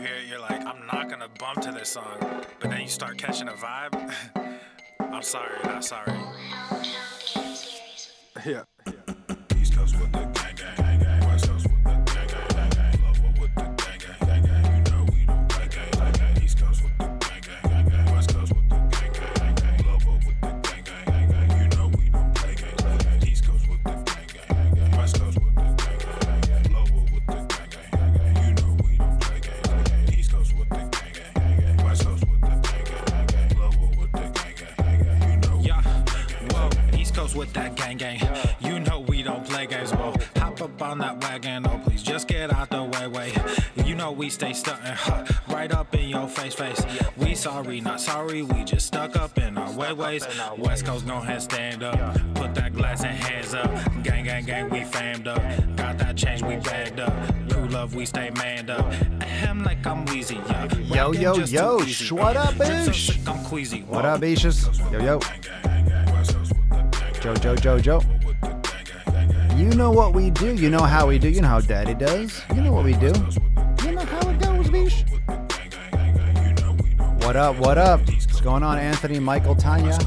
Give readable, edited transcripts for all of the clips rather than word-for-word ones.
hear it, you're like, I'm not gonna bump to this song, but then you start catching a vibe. I'm sorry, not sorry. Yeah. East Coast with the gang, gang, gang. West Coast with the gang, gang, gang. Local with the gang, gang, gang. You know we don't play gang, gang. East Coast with the gang, gang, gang. West Coast with the gang, gang, gang. Local with the gang, gang, gang. You know we don't play gang, gang. East Coast with the gang, gang, gang. West Coast with the gang, gang, gang. Local with the gang, gang, gang. You know we don't play gang, gang. East Coast with the gang, gang, gang. West Coast with the gang, gang, gang. Local with the gang, gang, gang. You know. Yeah. Whoa. East Coast with that gang, gang. You know we don't play games, whoa. Hop up on that wagon, oh please just get out the way. You know we stay stuntin', right up in your face. We sorry, not sorry, we just stuck up in our ways. West Coast gon' head stand up, put that glass and hands up. Gang, gang, gang, we famed up. Got that change, we bagged up. Cool love, we stay manned up. Ahem like I'm wheezy, yeah. Yo, what up, Boosh? I'm queasy. What up, Beaches? Yo. Joe. You know what we do. You know how we do. You know how Daddy does. You know what we do. You know how it goes, Beach. What up? What's going on, Anthony, Michael, Tanya?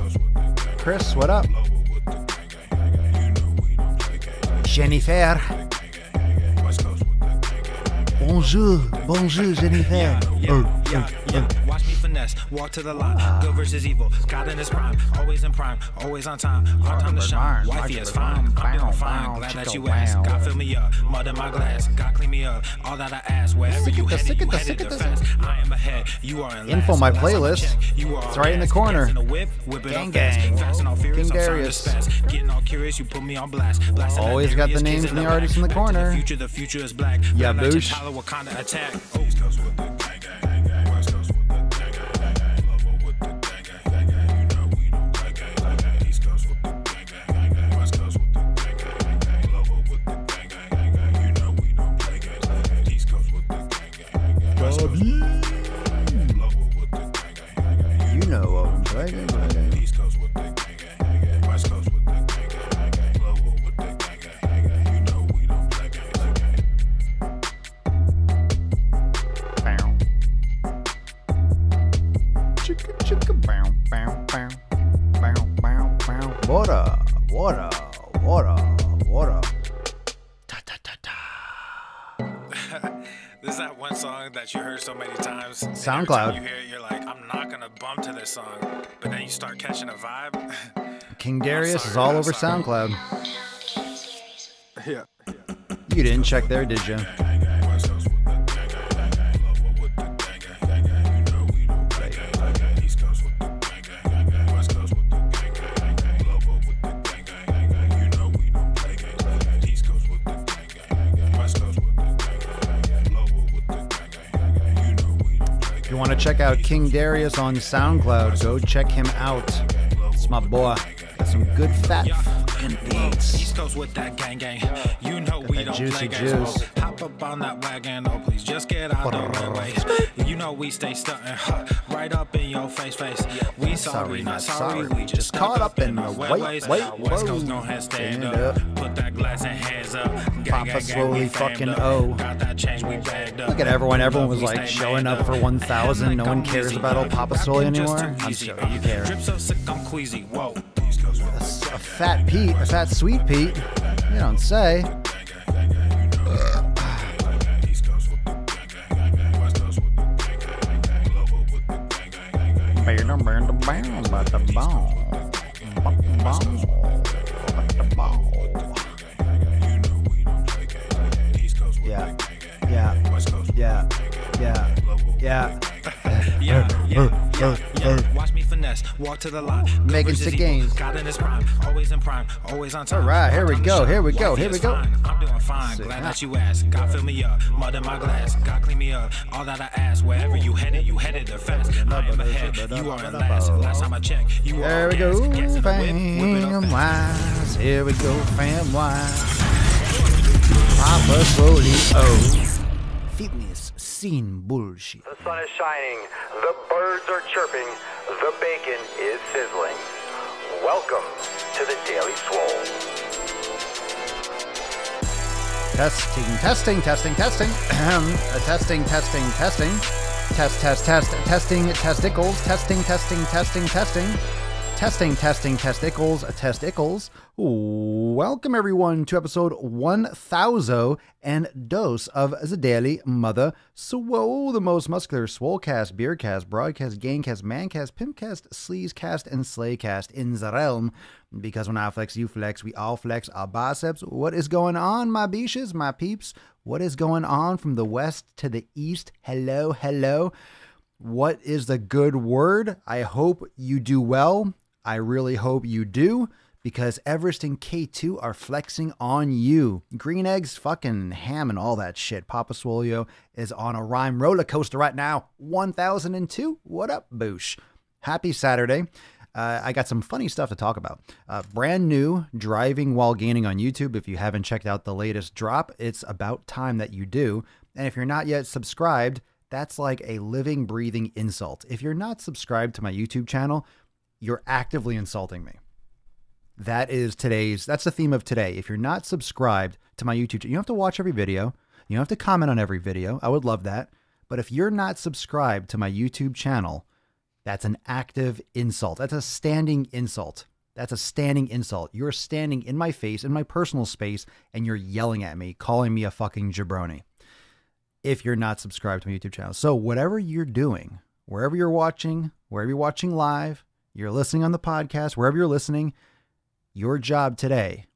Chris, what up? Jennifer. Bonjour, Jennifer. Yeah. Watch me finesse, walk to the line. Good versus evil, God in his prime. Always in prime, always on time. Hard time to shine, wifey is fine. I'm doing fine, glad that you asked. God fill me up, mud in my glass. God clean me up, all that I ask. Wherever you headed the fast. I am ahead, you are in last. Info my playlist. It's right in the corner. Gang. King Darius. Getting all curious, you put me on blast. Always got the names and the artists in the corner. The future is black. Yeah, Boosh. Wakanda attack. You know what I'm playing. Water. This is that one song that you heard so many times. SoundCloud. You hear it, you're like, I'm not gonna bump to this song, but then you start catching a vibe. King Darius is all over SoundCloud. Yeah. You didn't check there, did you? If you want to check out King Darius on SoundCloud, go check him out. It's my boy. Got some good fat fucking beats. East Coast with that gang. You know we don't juicy play games. juice. Hop up on that wagon, oh please just get out the way. You know we stay stuntin', right up in your face. We sorry, not sorry, we just caught up in our ways. West Coast gon' head stand up, put that glass and hands up. Papa slowly fucking O. Got that change, we bagged up. Look at everyone. Everyone was like showing up for 1,000. No one cares about old Papa Swole anymore. I'm sure you care. Drip so sick, I'm queasy. Whoa. A fat Pete, a fat sweet Pete. You don't say. Yeah. Watch me finesse, walk to the line. Making sick games. God in his prime, always in prime, always on time. All right, here we go. I'm doing fine, glad that you asked. God fill me up, mud in my glass. God clean me up, all that I ask. Wherever you headed the fast. I am ahead, you are in last. Last time I checked, you there are we go, fam wise. Here we go, fam wise. Papa slowly, fitness scene bullshit. The sun is shining, the birds are chirping, the bacon is sizzling. Welcome to the Daily Swole. Testing, testing, testing, testing. Testing, testing, testing. Testing, testicles. Testing, testing, testing, testing. Testing, testing, testicles. Welcome everyone to episode 1000 and dose of the Daily Mother Swole, the most muscular swolecast, beercast, broadcast, gangcast, mancast, pimpcast, sleazecast, and slaycast in the realm. Because when I flex, you flex, we all flex our biceps. What is going on, my beaches, my peeps? What is going on from the west to the east? Hello, hello. What is the good word? I hope you do well. I really hope you do, because Everest and K2 are flexing on you. Green eggs, fucking ham and all that shit. Papa Swolio is on a rhyme roller coaster right now. 1002. What up, boosh? Happy Saturday. I got some funny stuff to talk about. Brand new driving while gaining on YouTube. If you haven't checked out the latest drop, it's about time that you do. And if you're not yet subscribed, that's like a living, breathing insult. If you're not subscribed to my YouTube channel, you're actively insulting me. That's the theme of today. If you're not subscribed to my YouTube channel, you don't have to watch every video. You don't have to comment on every video. I would love that. But if you're not subscribed to my YouTube channel, that's an active insult. That's a standing insult. That's a standing insult. You're standing in my face, in my personal space, and you're yelling at me, calling me a fucking jabroni. If you're not subscribed to my YouTube channel. So whatever you're doing, wherever you're watching live, you're listening on the podcast, wherever you're listening, your job today,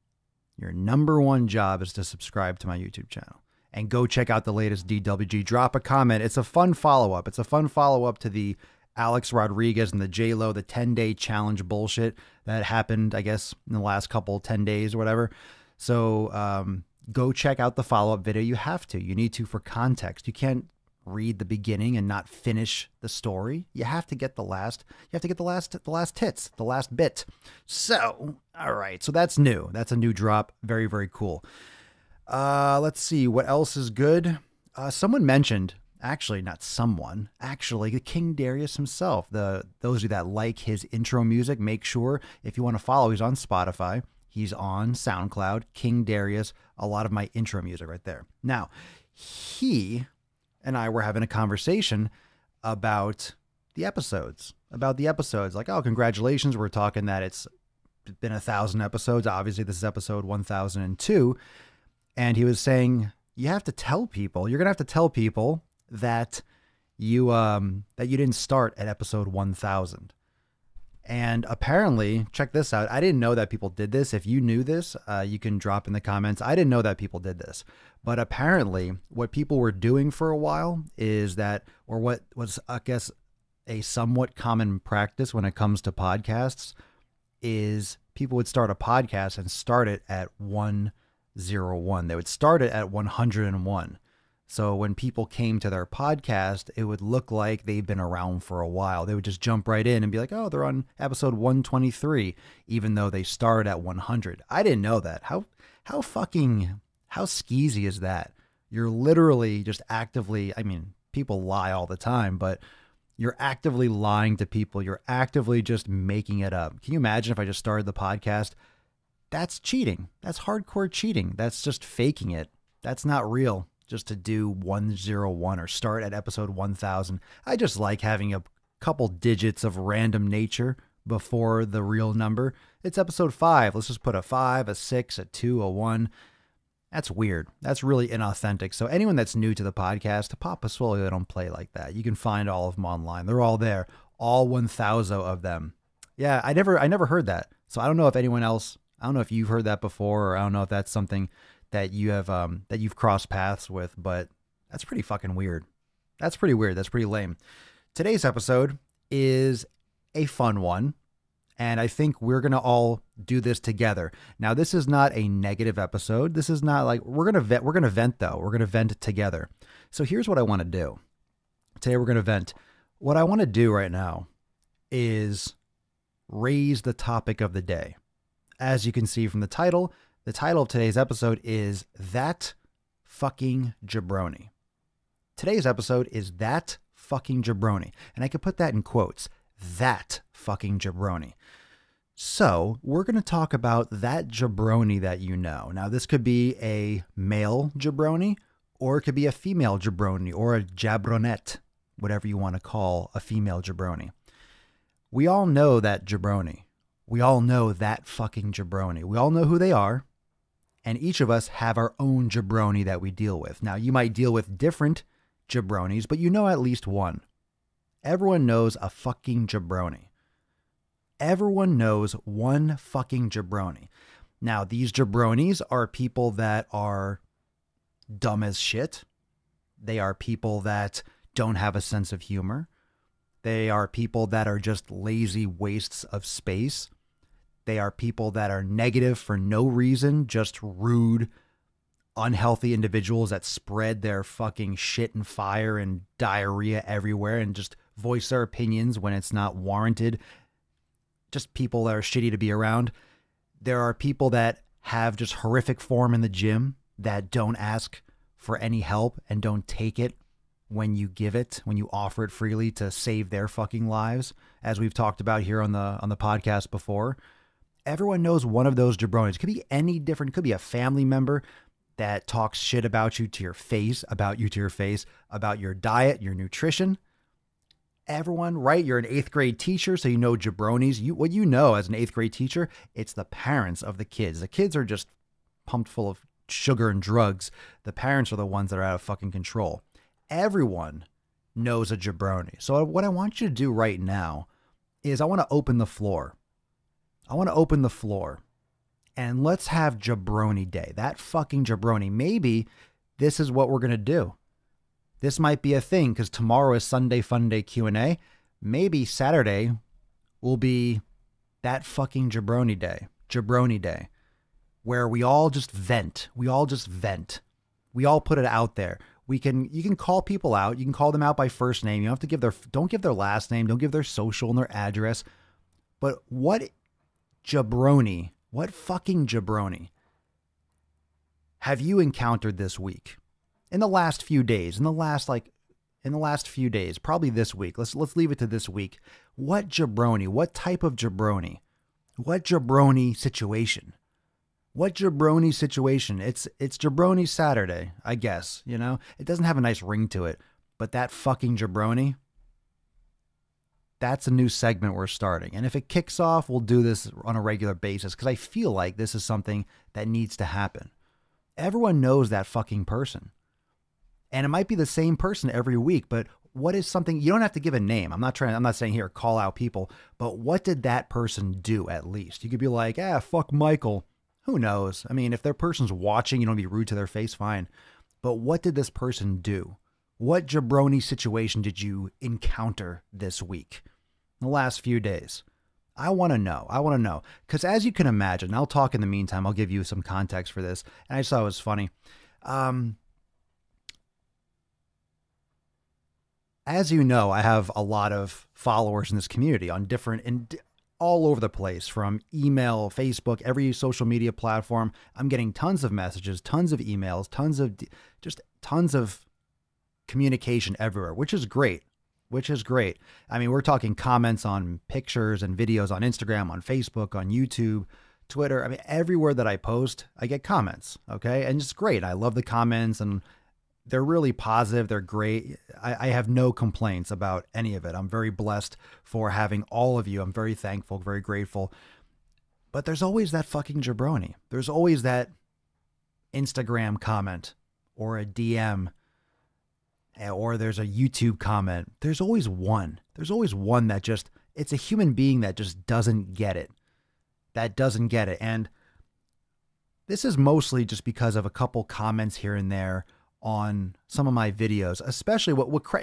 your number one job is to subscribe to my YouTube channel and go check out the latest DWG. Drop a comment. It's a fun follow-up. It's a fun follow-up to the Alex Rodriguez and the J-Lo, the 10-day challenge bullshit that happened, I guess, in the last 10 days or whatever. So go check out the follow-up video. You have to. You need to for context. You can't read the beginning and not finish the story. You have to get the last hits, the last bit. So, all right. So that's new. That's a new drop. Very, very cool. Let's see what else is good. Someone mentioned, the King Darius himself. Those of you that like his intro music, make sure if you want to follow, he's on Spotify. He's on SoundCloud, King Darius, a lot of my intro music right there. Now, he and I were having a conversation about the episodes. Like, oh, congratulations. We're talking that it's been 1,000 episodes. Obviously, this is episode 1002. And he was saying, you're going to have to tell people that you didn't start at episode 1000. And apparently, check this out. I didn't know that people did this. If you knew this, you can drop in the comments. I didn't know that people did this. But apparently, what people were doing for a while is that, or what was, I guess, a somewhat common practice when it comes to podcasts, is people would start a podcast and start it at 101. They would start it at 101. So when people came to their podcast, it would look like they've been around for a while. They would just jump right in and be like, oh, they're on episode 123, even though they started at 100. I didn't know that. How skeezy is that? You're literally just actively, people lie all the time, but you're actively lying to people. You're actively just making it up. Can you imagine if I just started the podcast? That's cheating. That's hardcore cheating. That's just faking it. That's not real. Just to do 101 or start at episode 1000. I just like having a couple digits of random nature before the real number. It's episode 5. Let's just put a 5, a 6, a 2, a 1. That's weird. That's really inauthentic. So anyone that's new to the podcast, Papa Swole, they don't play like that. You can find all of them online. They're all there. All 1000 of them. Yeah, I never heard that. So I don't know if anyone else, I don't know if you've heard that before, or I don't know if that's something that you have, that you've crossed paths with, but that's pretty fucking weird. That's pretty weird. That's pretty lame. Today's episode is a fun one, and I think we're going to all do this together. Now, this is not a negative episode. This is not like, we're going to vent though. We're going to vent together. So here's what I want to do. Today we're going to vent. What I want to do right now is raise the topic of the day. As you can see from the title of today's episode is That Fucking Jabroni. Today's episode is That Fucking Jabroni. And I could put that in quotes. That fucking jabroni. So we're going to talk about that jabroni that you know. Now, this could be a male jabroni, or it could be a female jabroni, or a jabronette, whatever you want to call a female jabroni. We all know that jabroni. We all know that fucking jabroni. We all know who they are, and each of us have our own jabroni that we deal with. Now, you might deal with different jabronis, but you know at least one. Everyone knows a fucking jabroni. Everyone knows one fucking jabroni. Now, these jabronis are people that are dumb as shit. They are people that don't have a sense of humor. They are people that are just lazy wastes of space. They are people that are negative for no reason, just rude, unhealthy individuals that spread their fucking shit and fire and diarrhea everywhere and just voice their opinions when it's not warranted. Just people that are shitty to be around. There are people that have just horrific form in the gym that don't ask for any help and don't take it when you give it, when you offer it freely to save their fucking lives, as we've talked about here on the podcast before. Everyone knows one of those jabronis. It could be any different. It could be a family member that talks shit about you to your face, about your diet, your nutrition. Everyone, right? You're an 8th grade teacher, so you know jabronis. What you know as an 8th grade teacher, it's the parents of the kids. The kids are just pumped full of sugar and drugs. The parents are the ones that are out of fucking control. Everyone knows a jabroni. So what I want you to do right now is I want to open the floor. And let's have Jabroni Day. That fucking jabroni. Maybe this is what we're going to do. This might be a thing because tomorrow is Sunday Fun Day Q&A. Maybe Saturday will be that fucking Jabroni Day, where we all just vent. We all put it out there. You can call people out. You can call them out by first name. You don't have to don't give their last name. Don't give their social and their address. But what fucking jabroni have you encountered this week? In the last few days, probably this week. Let's leave it to this week. What jabroni? What type of jabroni? What jabroni situation? It's Jabroni Saturday, I guess, you know? It doesn't have a nice ring to it, but that fucking jabroni, that's a new segment we're starting. And if it kicks off, we'll do this on a regular basis because I feel like this is something that needs to happen. Everyone knows that fucking person. And it might be the same person every week, but what is something, you don't have to give a name. I'm not saying here, call out people, but what did that person do at least? You could be like, fuck Michael. Who knows? I mean, if their person's watching, you don't be rude to their face, fine. But what did this person do? What jabroni situation did you encounter this week, in the last few days? I want to know. Because as you can imagine, I'll talk in the meantime. I'll give you some context for this. And I just thought it was funny. As you know, I have a lot of followers in this community on all over the place, from email, Facebook, every social media platform. I'm getting tons of messages, tons of emails, tons of communication everywhere, which is great. I mean, we're talking comments on pictures and videos on Instagram, on Facebook, on YouTube, Twitter. I mean, everywhere that I post, I get comments. Okay. And it's great. I love the comments and they're really positive. They're great. I have no complaints about any of it. I'm very blessed for having all of you. I'm very thankful, very grateful. But there's always that fucking jabroni. There's always that Instagram comment or a DM, or there's a YouTube comment. There's always one. That just, it's a human being that just doesn't get it. And this is mostly just because of a couple comments here and there on some of my videos, especially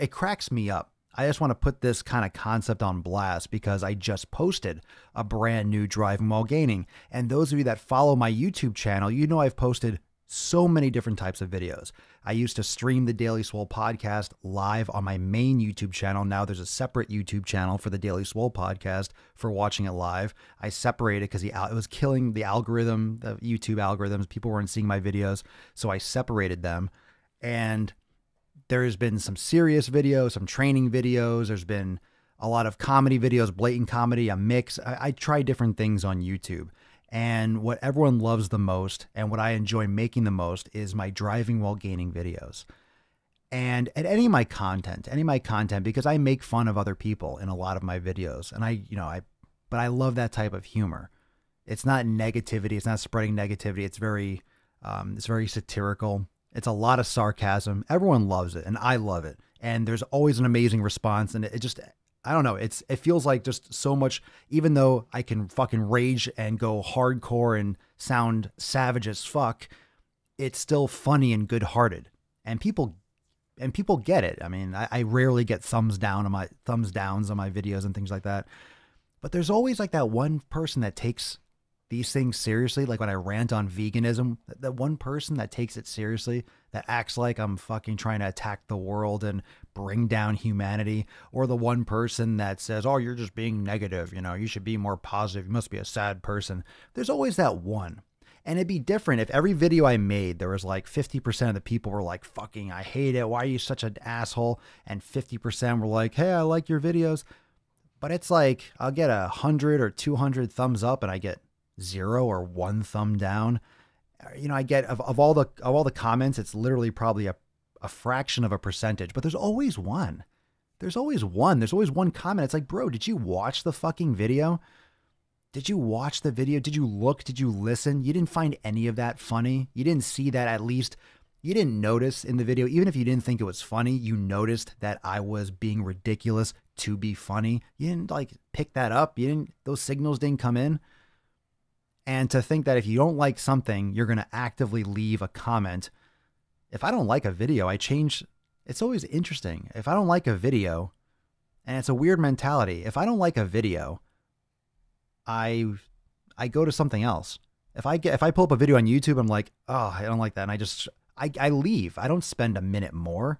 it cracks me up. I just want to put this kind of concept on blast because I just posted a brand new Driving While Gaining. And those of you that follow my YouTube channel, you know I've posted so many different types of videos. I used to stream the Daily Swole podcast live on my main YouTube channel. Now there's a separate YouTube channel for the Daily Swole podcast for watching it live. I separated because it was killing the algorithm, the YouTube algorithms. People weren't seeing my videos, so I separated them. And there's been some serious videos, some training videos. There's been a lot of comedy videos, blatant comedy, a mix. I try different things on YouTube. And what everyone loves the most and what I enjoy making the most is my driving while gaining videos. And at any of my content, because I make fun of other people in a lot of my videos. And but I love that type of humor. It's not negativity. It's not spreading negativity. It's very satirical. It's a lot of sarcasm. Everyone loves it and I love it. And there's always an amazing response. And it just, I don't know. It feels like just so much, even though I can fucking rage and go hardcore and sound savage as fuck, it's still funny and good hearted. And people get it. I mean, I rarely get thumbs downs on my videos and things like that. But there's always like that one person that takes these things seriously. Like when I rant on veganism, that one person that takes it seriously, that acts like I'm fucking trying to attack the world and bring down humanity, or the one person that says, oh, you're just being negative. You should be more positive. You must be a sad person. There's always that one. And it'd be different if every video I made, there was like 50% of the people were like, fucking, I hate it. Why are you such an asshole? And 50% were like, hey, I like your videos. But it's like, I'll get 100 or 200 thumbs up and I get 0 or 1 thumb down. I get of all the comments, it's literally probably a fraction of a percentage, but there's always one. There's always one comment. It's like, bro, did you watch the fucking video? Did you watch the video? Did you look? Did you listen? You didn't find any of that funny? You didn't see that, at least you didn't notice in the video, even if you didn't think it was funny, you noticed that I was being ridiculous to be funny. You didn't like pick that up. Those signals didn't come in. And to think that if you don't like something, you're going to actively leave a comment. If I don't like a video, I change. It's always interesting. If I don't like a video, and it's a weird mentality. If I don't like a video, I go to something else. If I pull up a video on YouTube, I'm like, oh, I don't like that. And I leave. I don't spend a minute more.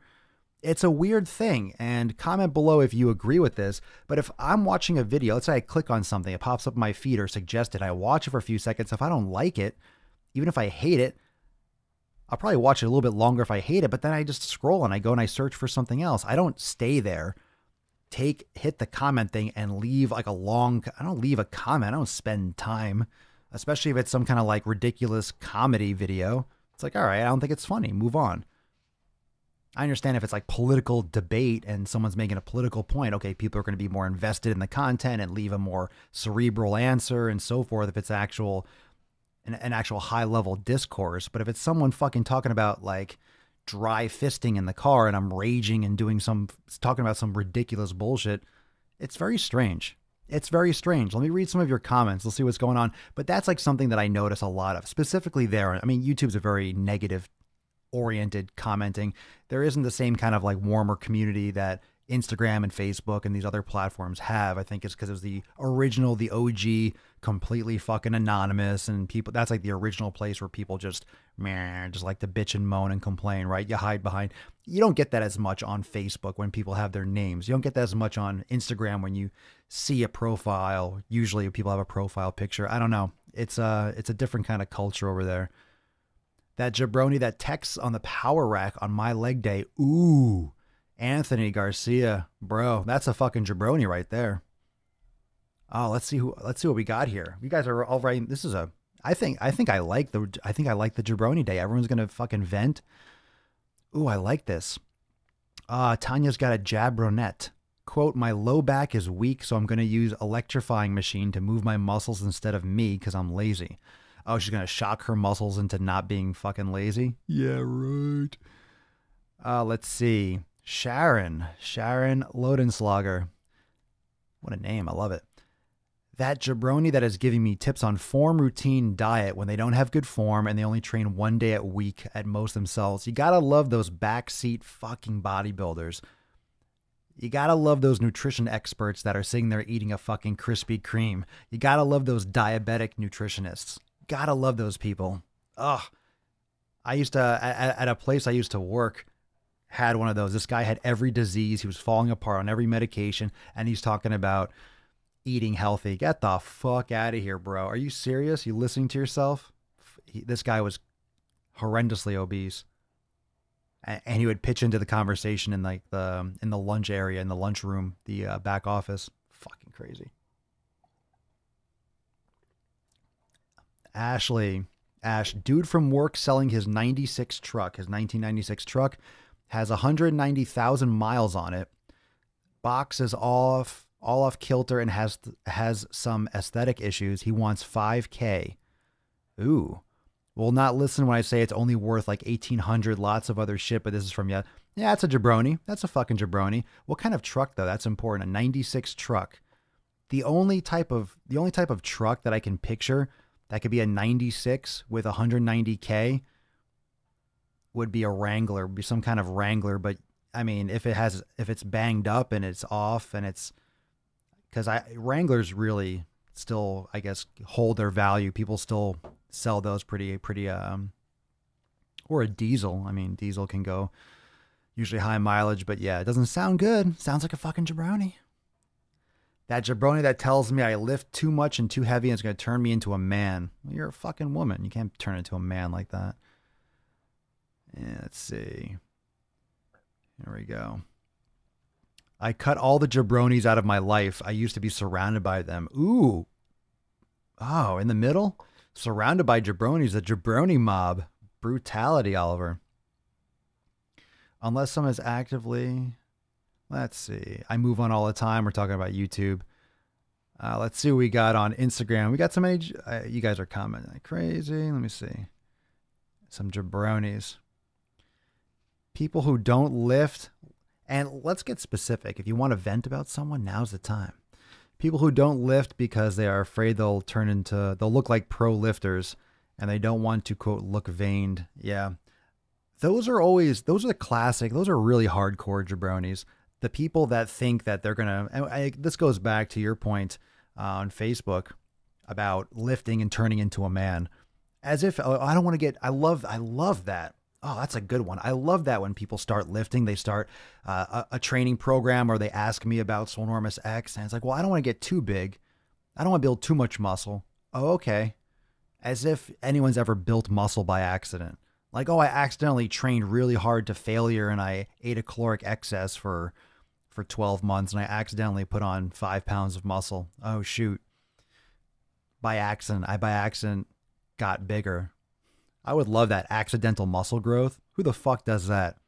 It's a weird thing. And comment below if you agree with this. But if I'm watching a video, let's say I click on something, it pops up in my feed or suggested, I watch it for a few seconds. If I don't like it, even if I hate it, I'll probably watch it a little bit longer if I hate it, but then I just scroll and I go and I search for something else. I don't stay there, hit the comment thing and leave like I don't leave a comment. I don't spend time, especially if it's some kind of like ridiculous comedy video. It's like, all right, I don't think it's funny. Move on. I understand if it's like political debate and someone's making a political point. Okay, people are going to be more invested in the content and leave a more cerebral answer and so forth if it's an actual high level discourse. But if it's someone fucking talking about like dry fisting in the car and I'm raging and talking about some ridiculous bullshit, it's very strange. It's very strange. Let me read some of your comments. Let's see what's going on. But that's like something that I notice a lot of, specifically there. I mean, YouTube's a very negative oriented commenting. There isn't the same kind of like warmer community that Instagram and Facebook and these other platforms have. I think it's because it was the original, the OG, completely fucking anonymous, and people, that's like the original place where people just like to bitch and moan and complain, right? You hide behind. You don't get that as much on Facebook when people have their names. You don't get that as much on Instagram when you see a profile. Usually people have a profile picture. I don't know. It's a different kind of culture over there. That jabroni that texts on the power rack on my leg day. Ooh, Anthony Garcia, bro, that's a fucking jabroni right there. Oh, let's see what we got here. You guys are all right. This is I think I like the jabroni day. Everyone's gonna fucking vent. Ooh, I like this. Tanya's got a jabronette. Quote, my low back is weak, so I'm gonna use electrifying machine to move my muscles instead of me because I'm lazy. Oh, she's going to shock her muscles into not being fucking lazy? Yeah, right. Let's see. Sharon Lodenslager. What a name. I love it. That jabroni that is giving me tips on form, routine, diet when they don't have good form and they only train one day a week at most themselves. You got to love those backseat fucking bodybuilders. You got to love those nutrition experts that are sitting there eating a fucking Krispy Kreme. You got to love those diabetic nutritionists. Gotta love those people. Ugh. I used to, at a place I used to work, had one of those. This guy had every disease. He was falling apart on every medication. And he's talking about eating healthy. Get the fuck out of here, bro. Are you serious? You listening to yourself? This guy was horrendously obese. And he would pitch into the conversation in like in the lunch area, in the lunchroom, the back office. Fucking crazy. Ash, dude from work selling his 96 truck, his 1996 truck, has 190,000 miles on it. Box is all off kilter and has some aesthetic issues. He wants $5K. Ooh. Will not listen when I say it's only worth like 1,800, lots of other shit, but this is from you. Yeah, it's a jabroni. That's a fucking jabroni. What kind of truck though? That's important. A 96 truck. The only type of truck that I can picture that could be a 96 with 190K would be a Wrangler, would be some kind of Wrangler. But I mean, if it's banged up and it's off and it's, because Wranglers really still, I guess, hold their value. People still sell those pretty, or a diesel. I mean, diesel can go usually high mileage, but yeah, it doesn't sound good. Sounds like a fucking jabroni. That jabroni that tells me I lift too much and too heavy and it's going to turn me into a man. Well, you're a fucking woman. You can't turn into a man like that. Yeah, let's see. Here we go. I cut all the jabronis out of my life. I used to be surrounded by them. Ooh. Oh, in the middle? Surrounded by jabronis. The jabroni mob. Brutality, Oliver. Unless someone is actively... Let's see. I move on all the time. We're talking about YouTube. Let's see what we got on Instagram. We got so many... you guys are commenting like crazy. Let me see. Some jabronis. People who don't lift... And let's get specific. If you want to vent about someone, now's the time. People who don't lift because they are afraid they'll look like pro lifters and they don't want to, quote, look vain. Yeah. Those are the classic. Those are really hardcore jabronis. The people that think that they're going to, this goes back to your point on Facebook about lifting and turning into a man. As if, oh, I don't want to get, I love that. Oh, that's a good one. I love that when people start lifting, they start a training program or they ask me about Swolenormous X. And it's like, well, I don't want to get too big. I don't want to build too much muscle. Oh, okay. As if anyone's ever built muscle by accident. Like, oh, I accidentally trained really hard to failure and I ate a caloric excess for 12 months and I accidentally put on 5 pounds of muscle. Oh, shoot. By accident. I got bigger. I would love that accidental muscle growth. Who the fuck does that?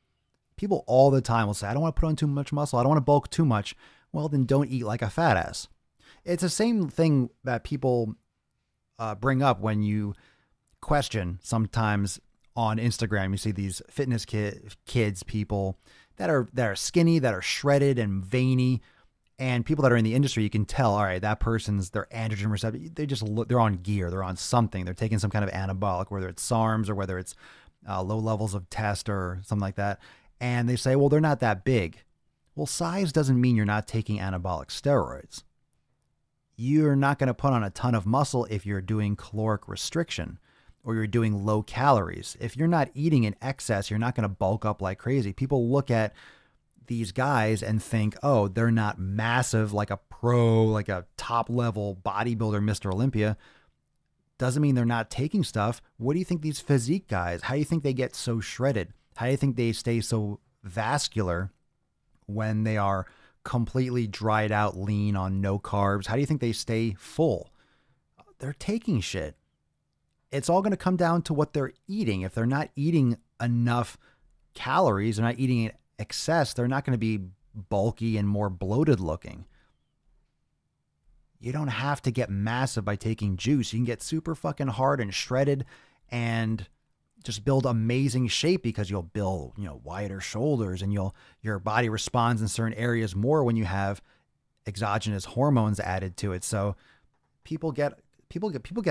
People all the time will say, I don't want to put on too much muscle. I don't want to bulk too much. Well, then don't eat like a fat ass. It's the same thing that people bring up when you question sometimes on Instagram. You see these fitness kids, people that are skinny, that are shredded and veiny, and people that are in the industry, you can tell, all right, that person's their androgen receptor. They're on gear. They're on something. They're taking some kind of anabolic, whether it's SARMs or whether it's low levels of test or something like that. And they say, well, they're not that big. Well, size doesn't mean you're not taking anabolic steroids. You're not going to put on a ton of muscle if you're doing caloric restriction or you're doing low calories. If you're not eating in excess, you're not going to bulk up like crazy. People look at these guys and think, oh, they're not massive like a pro, like a top level bodybuilder, Mr. Olympia. Doesn't mean they're not taking stuff. What do you think these physique guys, how do you think they get so shredded? How do you think they stay so vascular when they are completely dried out, lean on no carbs? How do you think they stay full? They're taking shit. It's all going to come down to what they're eating. If they're not eating enough calories, they're not eating excess, they're not going to be bulky and more bloated looking. You don't have to get massive by taking juice. You can get super fucking hard and shredded and just build amazing shape because you'll build, wider shoulders and your body responds in certain areas more when you have exogenous hormones added to it. So people get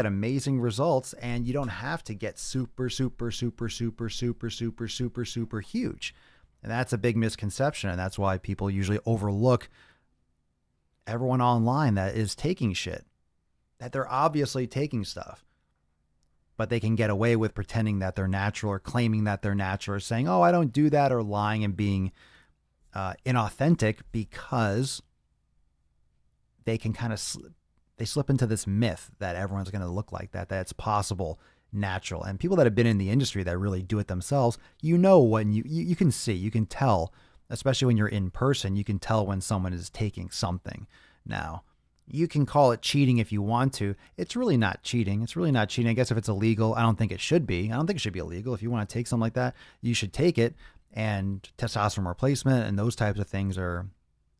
amazing results and you don't have to get super huge. And that's a big misconception. And that's why people usually overlook everyone online that is taking shit, that they're obviously taking stuff, but they can get away with pretending that they're natural or claiming that they're natural or saying, oh, I don't do that, or lying and being inauthentic because they can kind of, they slip into this myth that everyone's going to look like that, that it's possible natural. And people that have been in the industry that really do it themselves, you know, when you can see, you can tell, especially when you're in person, you can tell when someone is taking something. Now, you can call it cheating if you want to. It's really not cheating. It's really not cheating. I guess if it's illegal, I don't think it should be. I don't think it should be illegal. If you want to take something like that, you should take it. And testosterone replacement and those types of things are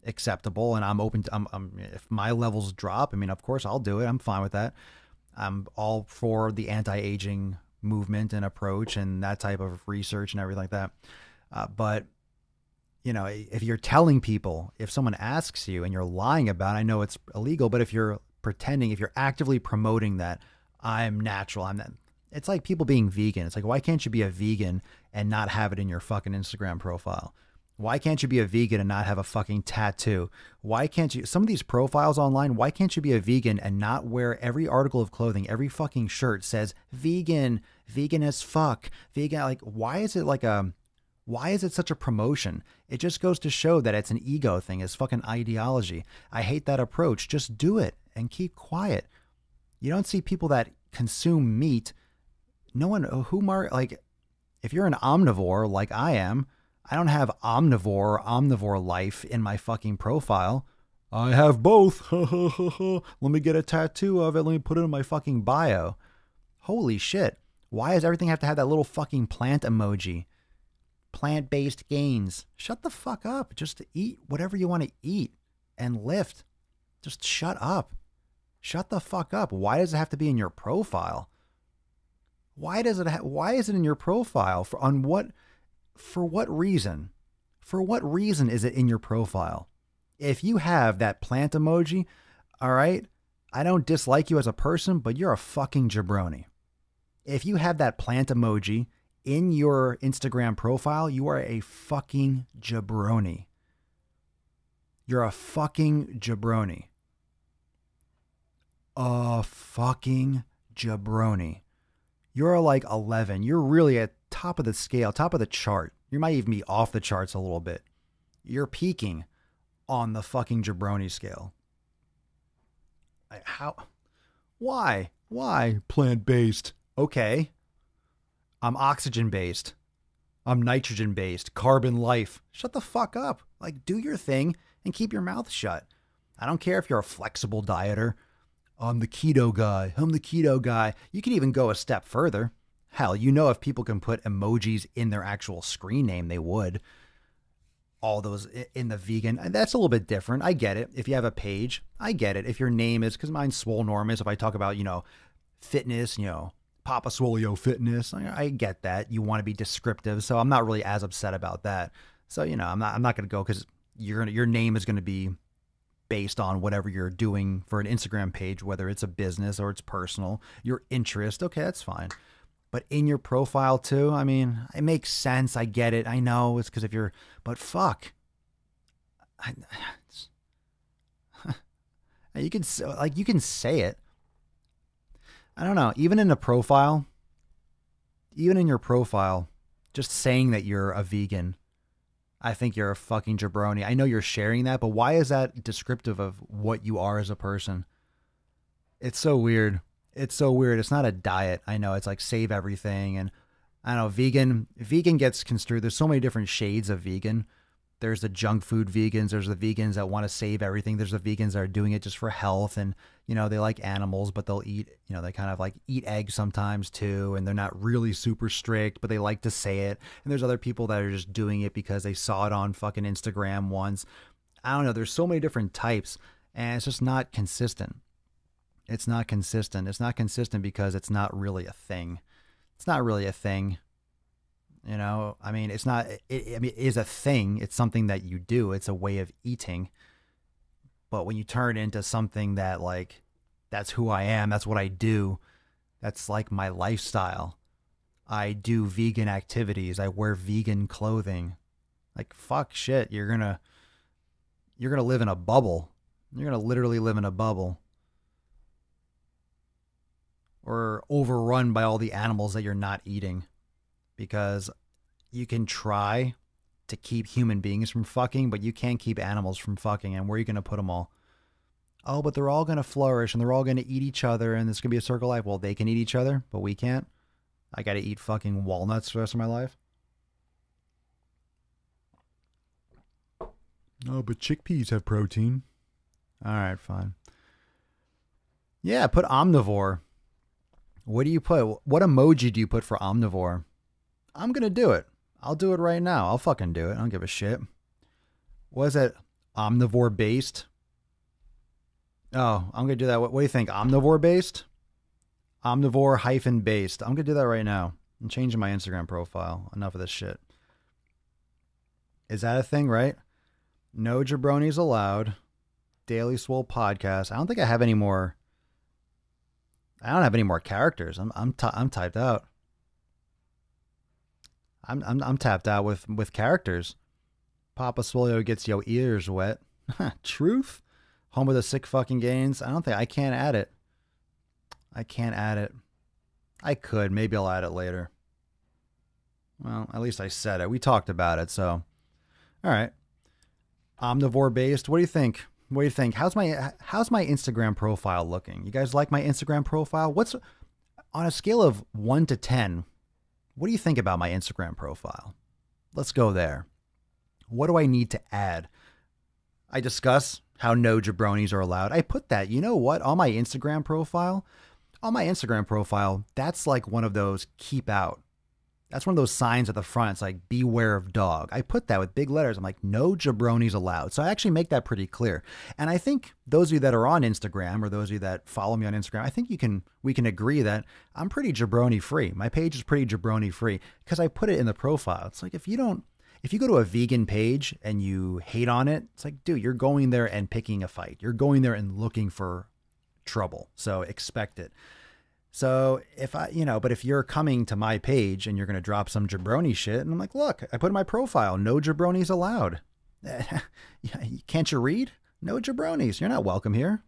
acceptable. And I'm open to, if my levels drop, I mean, of course I'll do it. I'm fine with that. I'm all for the anti-aging movement and approach and that type of research and everything like that. But you know, if you're telling people, if someone asks you and you're lying about it, I know it's illegal, but if you're pretending, if you're actively promoting that I'm natural, I'm that, it's like people being vegan. It's like, why can't you be a vegan and not have it in your fucking Instagram profile? Why can't you be a vegan and not have a fucking tattoo? Why can't you, some of these profiles online, why can't you be a vegan and not wear every article of clothing, every fucking shirt says vegan, vegan as fuck, vegan? Like, why is it such a promotion? It just goes to show that it's an ego thing. It's fucking ideology. I hate that approach. Just do it and keep quiet. You don't see people that consume meat. No one like, if you're an omnivore like I am, I don't have omnivore life in my fucking profile. I have both. Let me get a tattoo of it. Let me put it in my fucking bio. Holy shit. Why does everything have to have that little fucking plant emoji? Plant-based gains. Shut the fuck up. Just eat whatever you want to eat and lift. Just shut up. Shut the fuck up. Why does it have to be in your profile? Why is it in your profile? For what reason? For what reason is it in your profile? If you have that plant emoji, all right, I don't dislike you as a person, but you're a fucking jabroni. If you have that plant emoji in your Instagram profile, you are a fucking jabroni. You're a fucking jabroni. A fucking jabroni. You're like 11. You're really at top of the scale, top of the chart. You might even be off the charts a little bit. You're peaking on the fucking jabroni scale. How? Why? Why plant-based? Okay. I'm oxygen-based. I'm nitrogen-based. Carbon life. Shut the fuck up. Like, do your thing and keep your mouth shut. I don't care if you're a flexible dieter. I'm the keto guy. You can even go a step further. Hell, you know, if people can put emojis in their actual screen name, they would. All those in the vegan. And that's a little bit different. I get it. If you have a page, I get it. If your name is, because mine's Swole Normus, if I talk about, you know, fitness, you know, Papa Swolio fitness, I get that. You want to be descriptive. So I'm not really as upset about that. So, you know, I'm not going to go because your name is going to be based on whatever you're doing for an Instagram page, whether it's a business or it's personal, your interest. Okay, that's fine. But in your profile too, I mean, it makes sense. I get it. I know it's because if you're, but fuck. You can say it. I don't know. Even in your profile, just saying that you're a vegan, I think you're a fucking jabroni. I know you're sharing that, but why is that descriptive of what you are as a person? It's so weird. It's so weird. It's not a diet. I know it's like save everything. And I don't know, vegan gets construed. There's so many different shades of vegan. There's the junk food vegans. There's the vegans that want to save everything. There's the vegans that are doing it just for health. And, you know, they like animals, but they'll eat, you know, they kind of like eat eggs sometimes too. And they're not really super strict, but they like to say it. And there's other people that are just doing it because they saw it on fucking Instagram once. I don't know. There's so many different types and it's just not consistent. It's not consistent. It's not consistent because it's not really a thing. It's not really a thing. You know, I mean, it's not, it is a thing. It's something that you do. It's a way of eating. But when you turn it into something that like, that's who I am, that's what I do, that's like my lifestyle. I do vegan activities. I wear vegan clothing. Like, fuck shit. You're going to live in a bubble. You're going to literally live in a bubble. Or overrun by all the animals that you're not eating. Because you can try to keep human beings from fucking, but you can't keep animals from fucking. And where are you going to put them all? Oh, but they're all going to flourish and they're all going to eat each other and there's going to be a circle of life. Well, they can eat each other, but we can't. I got to eat fucking walnuts for the rest of my life. Oh, but chickpeas have protein. All right, fine. Yeah, put omnivore. What do you put? What emoji do you put for omnivore? I'm going to do it. I'll do it right now. I'll fucking do it. I don't give a shit. What is it? Omnivore based? Oh, I'm going to do that. What do you think? Omnivore based? Omnivore hyphen based. I'm going to do that right now. I'm changing my Instagram profile. Enough of this shit. Is that a thing, right? No jabronis allowed. Daily Swole podcast. I don't think I have any more. I don't have any more characters. I'm typed out. I'm tapped out with characters. Papa Swole gets your ears wet. Truth. Home of the sick fucking gains. I can't add it. I can't add it. I could. Maybe I'll add it later. Well, at least I said it. We talked about it, so. All right. Omnivore based. What do you think? What do you think? How's my Instagram profile looking? You guys like my Instagram profile? What's on a scale of 1 to 10? What do you think about my Instagram profile? Let's go there. What do I need to add? I discuss how no jabronis are allowed. I put that, you know what, on my Instagram profile? On my Instagram profile, that's like one of those keep out. That's one of those signs at the front. It's like, beware of dog. I put that with big letters. I'm like, no jabronis allowed. So I actually make that pretty clear. And I think those of you that are on Instagram or those of you that follow me on Instagram, I think we can agree that I'm pretty jabroni free. My page is pretty jabroni free because I put it in the profile. It's like, if you go to a vegan page and you hate on it, it's like, dude, you're going there and picking a fight. You're going there and looking for trouble. So expect it. So but if you're coming to my page and you're going to drop some jabroni shit, and I'm like, look, I put in my profile, no jabronis allowed. Can't you read? No jabronis. You're not welcome here.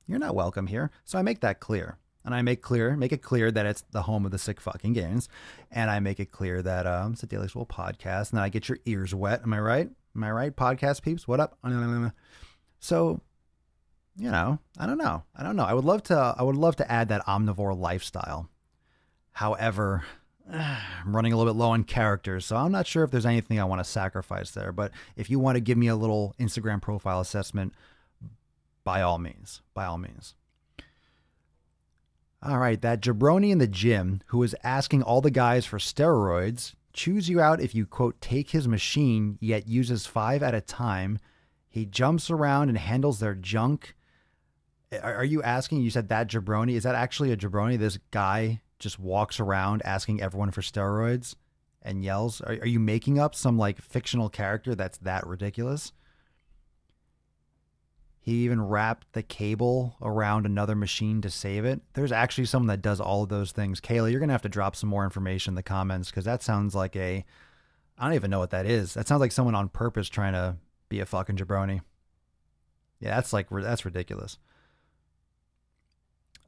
You're not welcome here. So I make that clear. And I make it clear that it's the home of the sick fucking games. And I make it clear that it's a Daily Swole podcast. And then I get your ears wet. Am I right? Am I right, podcast peeps? What up? So, I don't know. I would love to add that omnivore lifestyle. However, I'm running a little bit low on characters, so I'm not sure if there's anything I want to sacrifice there. But if you want to give me a little Instagram profile assessment, by all means. All right, that jabroni in the gym who is asking all the guys for steroids chews you out if you, quote, take his machine, yet uses 5 at a time. He jumps around and handles their junk. Are you asking, you said that jabroni, is that actually a jabroni? This guy just walks around asking everyone for steroids and yells. Are you making up some like fictional character that's that ridiculous? He even wrapped the cable around another machine to save it. There's actually someone that does all of those things. Kayla, you're going to have to drop some more information in the comments because that sounds like I don't even know what that is. That sounds like someone on purpose trying to be a fucking jabroni. Yeah, that's ridiculous.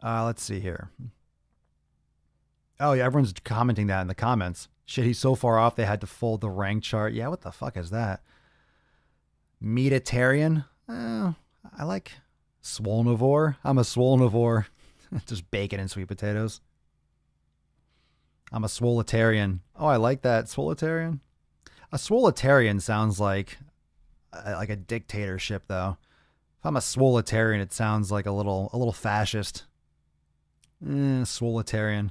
Let's see here. Oh, yeah, everyone's commenting that in the comments. Shit, he's so far off they had to fold the rank chart. Yeah, what the fuck is that? Meatitarian? I like Swolenivore. I'm a Swolenivore. Just bacon and sweet potatoes. I'm a Swoletarian. Oh, I like that. Swoletarian? A Swoletarian sounds like a dictatorship, though. If I'm a Swoletarian, it sounds like a little fascist. Swoletarian.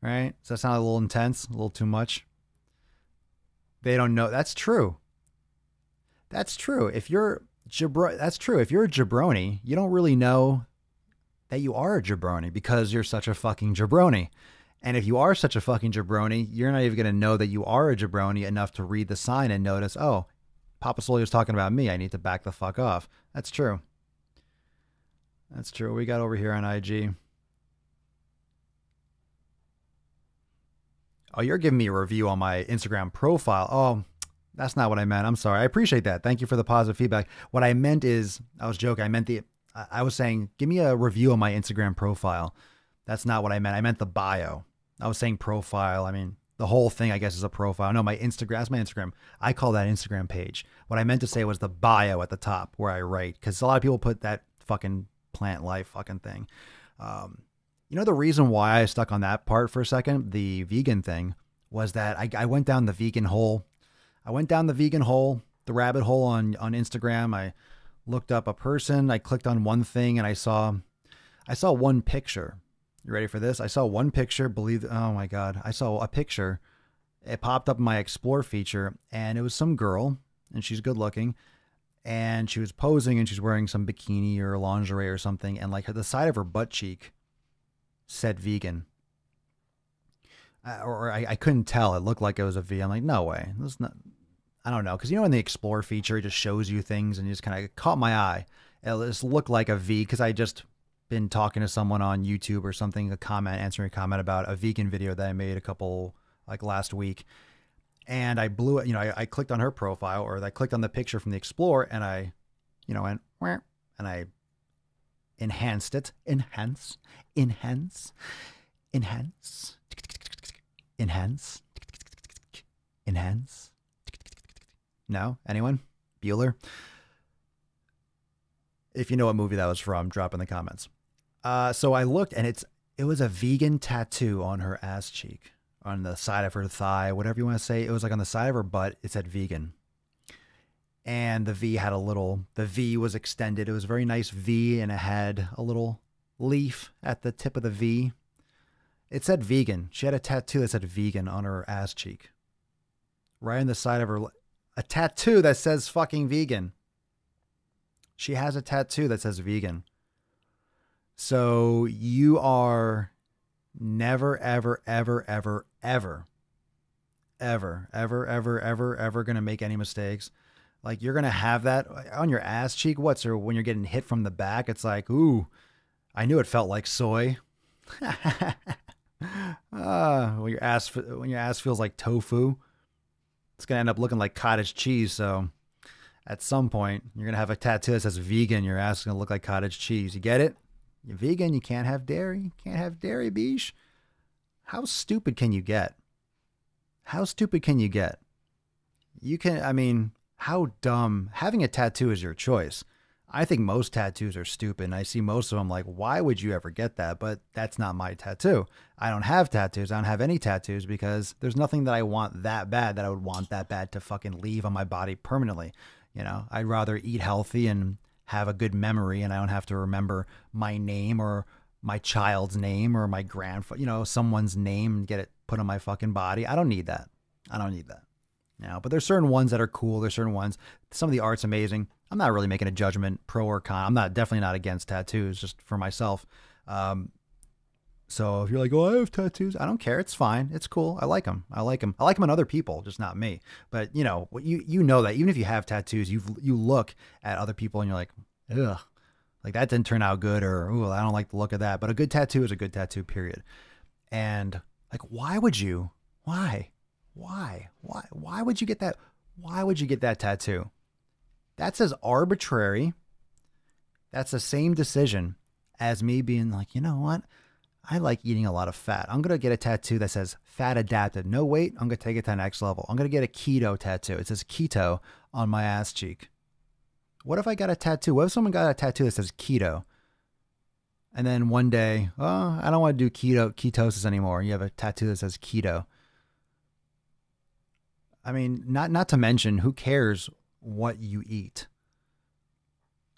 Right? Does that sound a little intense? A little too much? They don't know. That's true. That's true. If you're that's true. If you're a jabroni, you don't really know that you are a jabroni because you're such a fucking jabroni. And if you are such a fucking jabroni, you're not even going to know that you are a jabroni enough to read the sign and notice, oh, Papa Swole is talking about me. I need to back the fuck off. That's true. That's true. What we got over here on IG. Oh, you're giving me a review on my Instagram profile. Oh, that's not what I meant. I'm sorry. I appreciate that. Thank you for the positive feedback. What I meant is, I was joking. I was saying, give me a review on my Instagram profile. That's not what I meant. I meant the bio. I was saying profile. I mean, the whole thing, I guess, is a profile. No, that's my Instagram. I call that Instagram page. What I meant to say was the bio at the top where I write, because a lot of people put that fucking plant life fucking thing. You know, the reason why I stuck on that part for a second, the vegan thing, was that I went down the vegan hole. I went down the vegan hole, the rabbit hole on Instagram. I looked up a person. I clicked on one thing and I saw one picture. You ready for this? I saw one picture. Oh my God. I saw a picture. It popped up in my explore feature and it was some girl and she's good looking and she was posing and she's wearing some bikini or lingerie or something. And like the side of her butt cheek said vegan. I couldn't tell. It looked like it was a V. I'm like, no way. This not. I don't know. Because, you know, in the Explore feature, it just shows you things and it just kind of caught my eye. It just looked like a V because I just been talking to someone on YouTube or something, answering a comment about a vegan video that I made last week. And I blew it. I clicked on her profile or I clicked on the picture from the Explore and I, went, and I enhanced it. Enhance. No? Anyone? Bueller? If you know what movie that was from, drop in the comments. So I looked and it was a vegan tattoo on her ass cheek, on the side of her thigh, whatever you want to say. It was like on the side of her butt. It said vegan. And the V was extended. It was a very nice V and it had a little leaf at the tip of the V. It said vegan. She had a tattoo that said vegan on her ass cheek. Right on the side of her. A tattoo that says fucking vegan. She has a tattoo that says vegan. So you are never, ever, ever, ever, ever, ever, ever, ever, ever, ever going to make any mistakes. Like you're going to have that on your ass cheek. When you're getting hit from the back, it's like, ooh, I knew it felt like soy. When your ass feels like tofu, it's going to end up looking like cottage cheese. So at some point, you're going to have a tattoo that says vegan. Your ass is going to look like cottage cheese. You get it? You're vegan. You can't have dairy. You can't have dairy, biche. How stupid can you get? How stupid can you get? How dumb. Having a tattoo is your choice. I think most tattoos are stupid. And I see most of them like, why would you ever get that? But that's not my tattoo. I don't have tattoos. I don't have any tattoos because there's nothing that I want that bad that I would want that bad to fucking leave on my body permanently. I'd rather eat healthy and have a good memory and I don't have to remember my name or my child's name or my someone's name and get it put on my fucking body. I don't need that. But there's certain ones that are cool. There's certain ones. Some of the art's amazing. I'm not really making a judgment pro or con. I'm definitely not against tattoos, just for myself. So if you're like, oh, I have tattoos, I don't care. It's fine. It's cool. I like them. I like them on other people, just not me. But you know that even if you have tattoos, you look at other people and you're like, ugh, like that didn't turn out good, or ooh, I don't like the look of that. But a good tattoo is a good tattoo, period. And like, why would you get that? Why would you get that tattoo? That's as arbitrary. That's the same decision as me being like, you know what? I like eating a lot of fat. I'm going to get a tattoo that says fat adapted. No weight. I'm going to take it to the next level. I'm going to get a keto tattoo. It says keto on my ass cheek. What if I got a tattoo? What if someone got a tattoo that says keto? And then one day, oh, I don't want to do ketosis anymore. You have a tattoo that says keto. I mean, not to mention, who cares what you eat?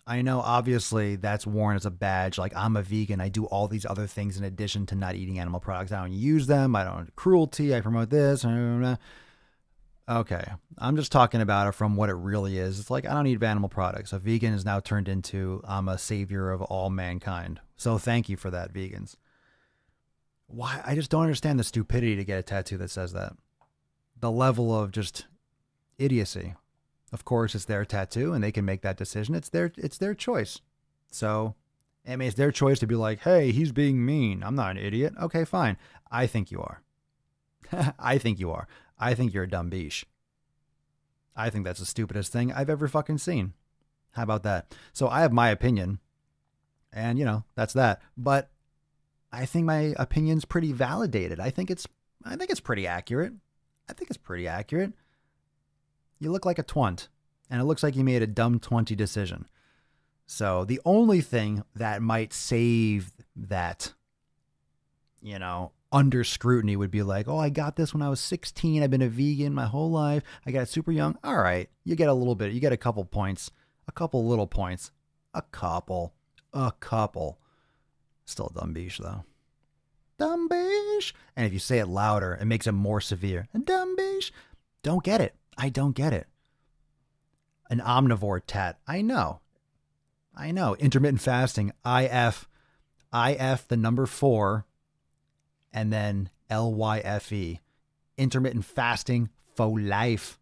I know, obviously, that's worn as a badge. Like, I'm a vegan. I do all these other things in addition to not eating animal products. I don't use them. I don't cruelty. I promote this. Okay. I'm just talking about it from what it really is. It's like, I don't eat animal products. A vegan is now turned into, I'm a savior of all mankind. So thank you for that, vegans. Why? I just don't understand the stupidity to get a tattoo that says that. The level of just idiocy. Of course, it's their tattoo and they can make that decision. It's their choice. So, I mean, it's their choice to be like, hey, he's being mean. I'm not an idiot. Okay, fine. I think you are. I think you are. I think you're a dumb biche. I think that's the stupidest thing I've ever fucking seen. How about that? So I have my opinion and, that's that. But I think my opinion's pretty validated. I think it's pretty accurate. You look like a twant, and it looks like you made a dumb 20 decision. So the only thing that might save that under scrutiny would be like, oh, I got this when I was 16. I've been a vegan my whole life. I got it super young. All right. You get a little bit. You get a couple points, a couple little points, a couple. Still dumb beesh though. Dumb beesh. And if you say it louder, it makes it more severe. Dumb beesh. Don't get it. I don't get it. An omnivore tat. I know. Intermittent fasting. IF the number 4 and then LYFE. Intermittent fasting for life.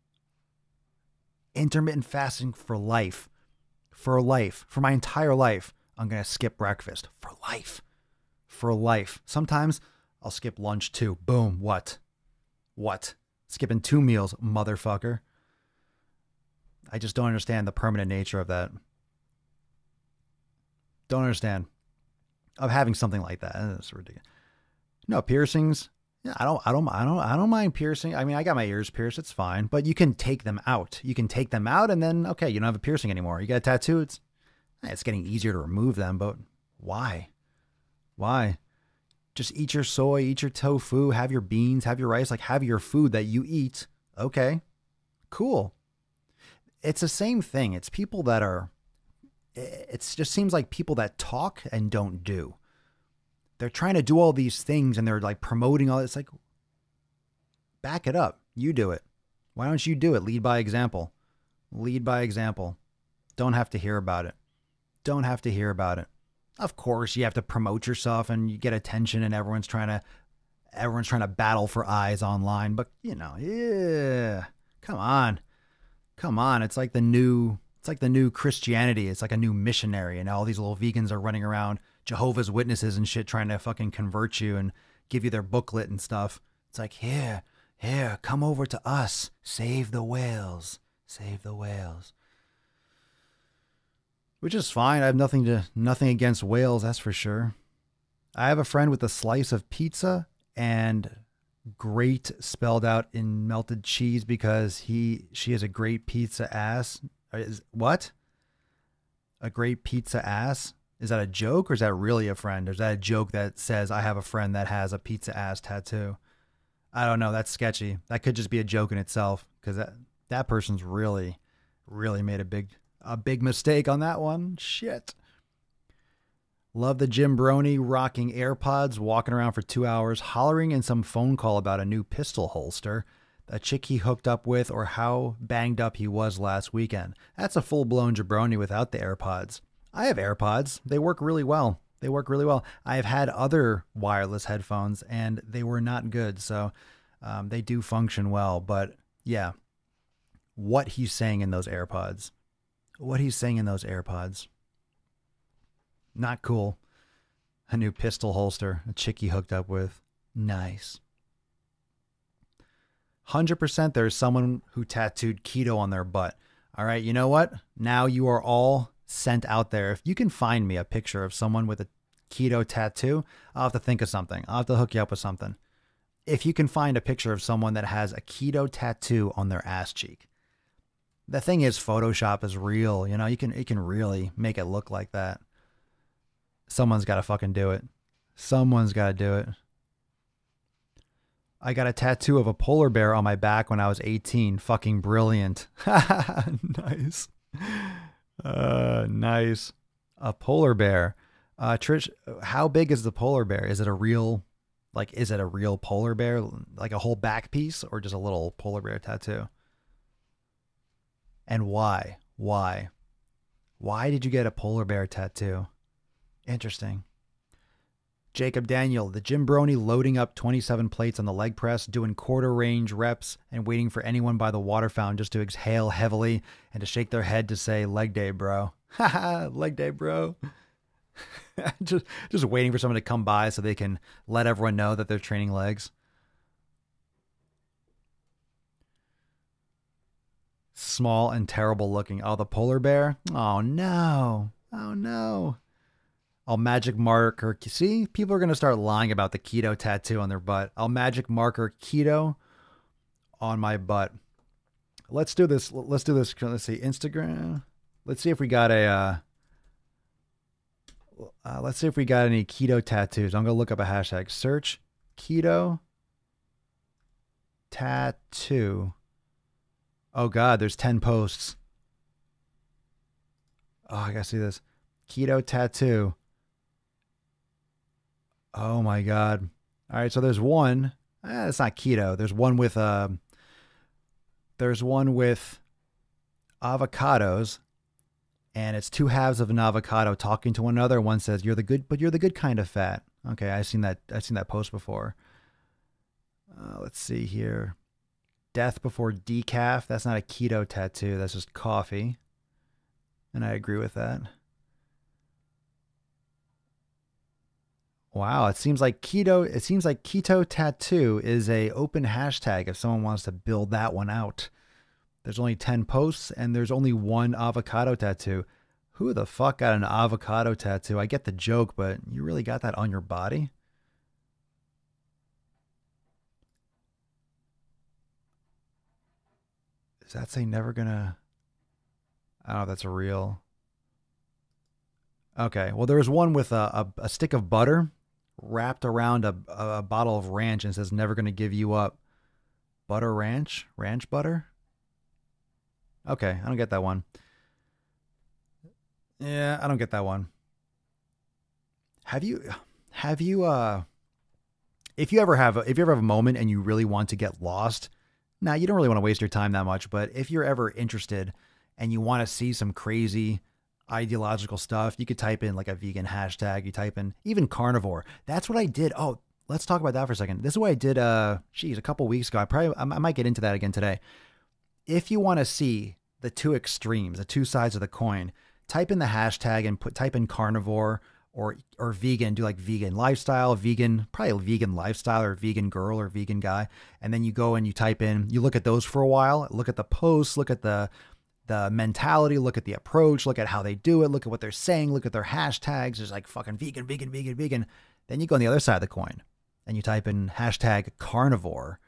Intermittent fasting for life. For life. For my entire life. I'm going to skip breakfast. For life. For life. Sometimes I'll skip lunch too. Boom. What? Skipping 2 meals, motherfucker. I just don't understand the permanent nature of that. Don't understand. Of having something like that. That's ridiculous. No, piercings. Yeah, I don't mind piercing. I mean, I got my ears pierced. It's fine, but you can take them out. You can take them out and then, okay, you don't have a piercing anymore. You got a tattoo. It's getting easier to remove them, but why? Just eat your soy, eat your tofu, have your beans, have your rice, like have your food that you eat. Okay, cool. It's the same thing. It's people that are, it just seems like people that talk and don't do. They're trying to do all these things and they're like promoting all this. Like, back it up. You do it. Why don't you do it? Lead by example. Lead by example. Don't have to hear about it. Don't have to hear about it. Of course, you have to promote yourself and you get attention and everyone's trying to battle for eyes online. But, yeah, come on. It's like the new Christianity. It's like a new missionary. And all these little vegans are running around, Jehovah's Witnesses and shit, trying to fucking convert you and give you their booklet and stuff. It's like, here, come over to us. Save the whales. Which is fine. I have nothing against whales, that's for sure. I have a friend with a slice of pizza and great spelled out in melted cheese because she has a great pizza ass. What? A great pizza ass? Is that a joke or is that really a friend? Or is that a joke that says I have a friend that has a pizza ass tattoo? I don't know. That's sketchy. That could just be a joke in itself because that person's really made a big mistake on that one. Shit. Love the Jabroni rocking AirPods, walking around for 2 hours, hollering in some phone call about a new pistol holster, a chick he hooked up with, or how banged up he was last weekend. That's a full-blown Jabroni without the AirPods. I have AirPods. They work really well. I have had other wireless headphones, and they were not good, so they do function well. But, yeah, what he's saying in those AirPods. Not cool. A new pistol holster, a chick he hooked up with. Nice. 100% there's someone who tattooed keto on their butt. All right, you know what? Now you are all sent out there. If you can find me a picture of someone with a keto tattoo, I'll have to think of something. I'll have to hook you up with something. If you can find a picture of someone that has a keto tattoo on their ass cheek. The thing is, Photoshop is real. You can really make it look like that. Someone's got to fucking do it. Someone's got to do it. I got a tattoo of a polar bear on my back when I was 18. Fucking brilliant. Nice. Nice. A polar bear. Trish, how big is the polar bear? Is it a real polar bear? Like a whole back piece or just a little polar bear tattoo? And why? Why did you get a polar bear tattoo? Interesting. Jacob Daniel, the Jabroni loading up 27 plates on the leg press, doing quarter range reps and waiting for anyone by the water fountain just to exhale heavily and to shake their head to say, leg day, bro. Haha, leg day, bro. just waiting for someone to come by so they can let everyone know that they're training legs. Small and terrible looking. Oh, the polar bear? Oh, no. Oh, no. I'll magic marker. See, people are going to start lying about the keto tattoo on their butt. I'll magic marker keto on my butt. Let's do this. Let's see. Instagram. Let's see if we got a, Let's see if we got any keto tattoos. I'm going to look up a hashtag. Search keto tattoo. Oh, God, there's 10 posts. Oh, I got to see this. Keto tattoo. Oh, my God. All right, so there's one. It's not keto. There's one with avocados, and it's two halves of an avocado talking to one another. One says, "You're the good kind of fat." Okay, I've seen that post before. Let's see here. Death before decaf. That's not a keto tattoo. That's just coffee. And I agree with that. Wow, it seems like keto tattoo is a open hashtag if someone wants to build that one out. There's only 10 posts and there's only one avocado tattoo. Who the fuck got an avocado tattoo? I get the joke, but you really got that on your body? Does that say never gonna... I don't know if that's a real... Okay, well, there was one with a stick of butter wrapped around a bottle of ranch and says never gonna give you up. Butter ranch? Ranch butter? Okay, I don't get that one. Yeah, I don't get that one. Have you if you ever have a moment and you really want to get lost, now you don't really want to waste your time that much, but if you're ever interested and you want to see some crazy ideological stuff, you could type in like a vegan hashtag, you type in even carnivore. That's what I did. Oh, let's talk about that for a second. This is what I did a couple weeks ago. I might get into that again today. If you want to see the two extremes, the two sides of the coin, type in the hashtag and type in carnivore or vegan, do like vegan lifestyle, probably vegan lifestyle or vegan girl or vegan guy. And then you go and you type in, you look at those for a while, look at the posts, look at the mentality, look at the approach, look at how they do it, look at what they're saying, look at their hashtags. There's like fucking vegan, vegan, vegan, vegan. Then you go on the other side of the coin and you type in hashtag carnivore,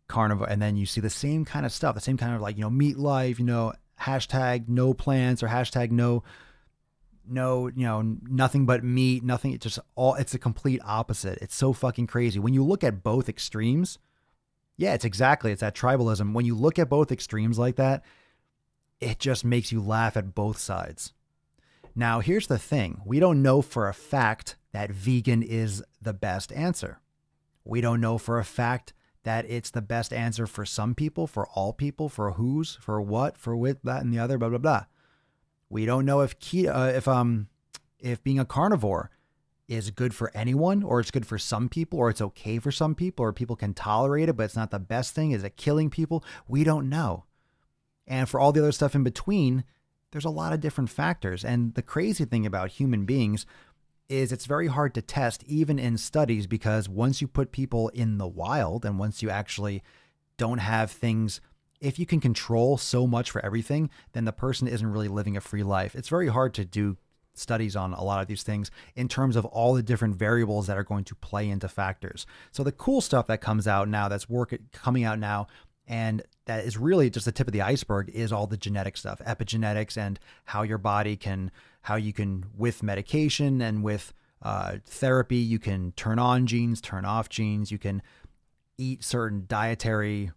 and then you see the same kind of stuff, the same kind of like, meat life, hashtag no plants or hashtag no, nothing but meat, nothing. It's a complete opposite. It's so fucking crazy. When you look at both extremes, yeah, it's that tribalism. When you look at both extremes like that, it just makes you laugh at both sides. Now, here's the thing. We don't know for a fact that vegan is the best answer. We don't know for a fact that it's the best answer for some people, for all people, for whose, for what, for with, that, and the other, blah, blah, blah. We don't know if being a carnivore is good for anyone, or it's good for some people, or it's okay for some people, or people can tolerate it, but it's not the best thing. Is it killing people? We don't know. And for all the other stuff in between, there's a lot of different factors. And the crazy thing about human beings is it's very hard to test, even in studies, because once you put people in the wild and once you actually don't have things, if you can control so much for everything, then the person isn't really living a free life. It's very hard to do studies on a lot of these things in terms of all the different variables that are going to play into factors. So the cool stuff that comes out now, coming out now, and that is really just the tip of the iceberg, is all the genetic stuff, epigenetics, and how your body how you can, with medication and with therapy, you can turn on genes, turn off genes. You can eat certain dietary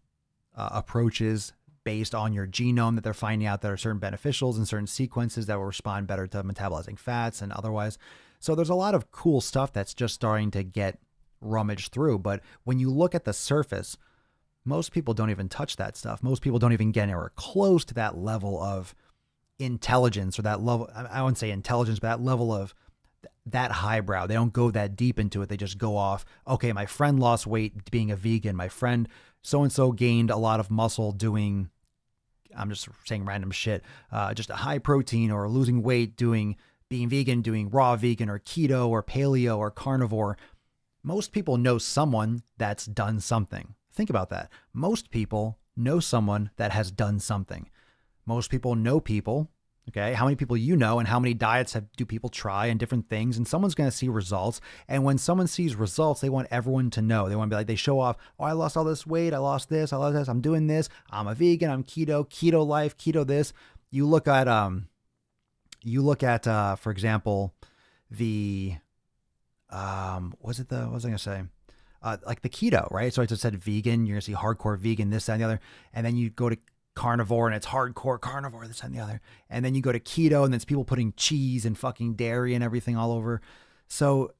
approaches based on your genome that they're finding out that are certain beneficials and certain sequences that will respond better to metabolizing fats and otherwise. So there's a lot of cool stuff that's just starting to get rummaged through. But when you look at the surface, most people don't even touch that stuff. Most people don't even get anywhere close to that level of intelligence, or that level, I wouldn't say intelligence, but that level of that highbrow. They don't go that deep into it. They just go off, okay, my friend lost weight being a vegan. My friend so-and-so gained a lot of muscle doing, I'm just saying random shit, just a high protein, or losing weight being vegan, doing raw vegan or keto or paleo or carnivore. Most people know someone that's done something. Think about that. Most people know someone that has done something. Most people know people. Okay, how many people you know and how many diets do people try and different things, and someone's going to see results. And when someone sees results, they want everyone to know. They want to be like, they show off, oh, I lost all this weight, I lost this, I'm doing this, I'm a vegan, I'm keto life, keto this. You look at you look at, for example, the, what was I going to say? Like the keto, right? So I just said vegan, you're going to see hardcore vegan, this, that, and the other. And then you go to carnivore and it's hardcore carnivore, this, that, and the other. And then you go to keto and it's people putting cheese and fucking dairy and everything all over. So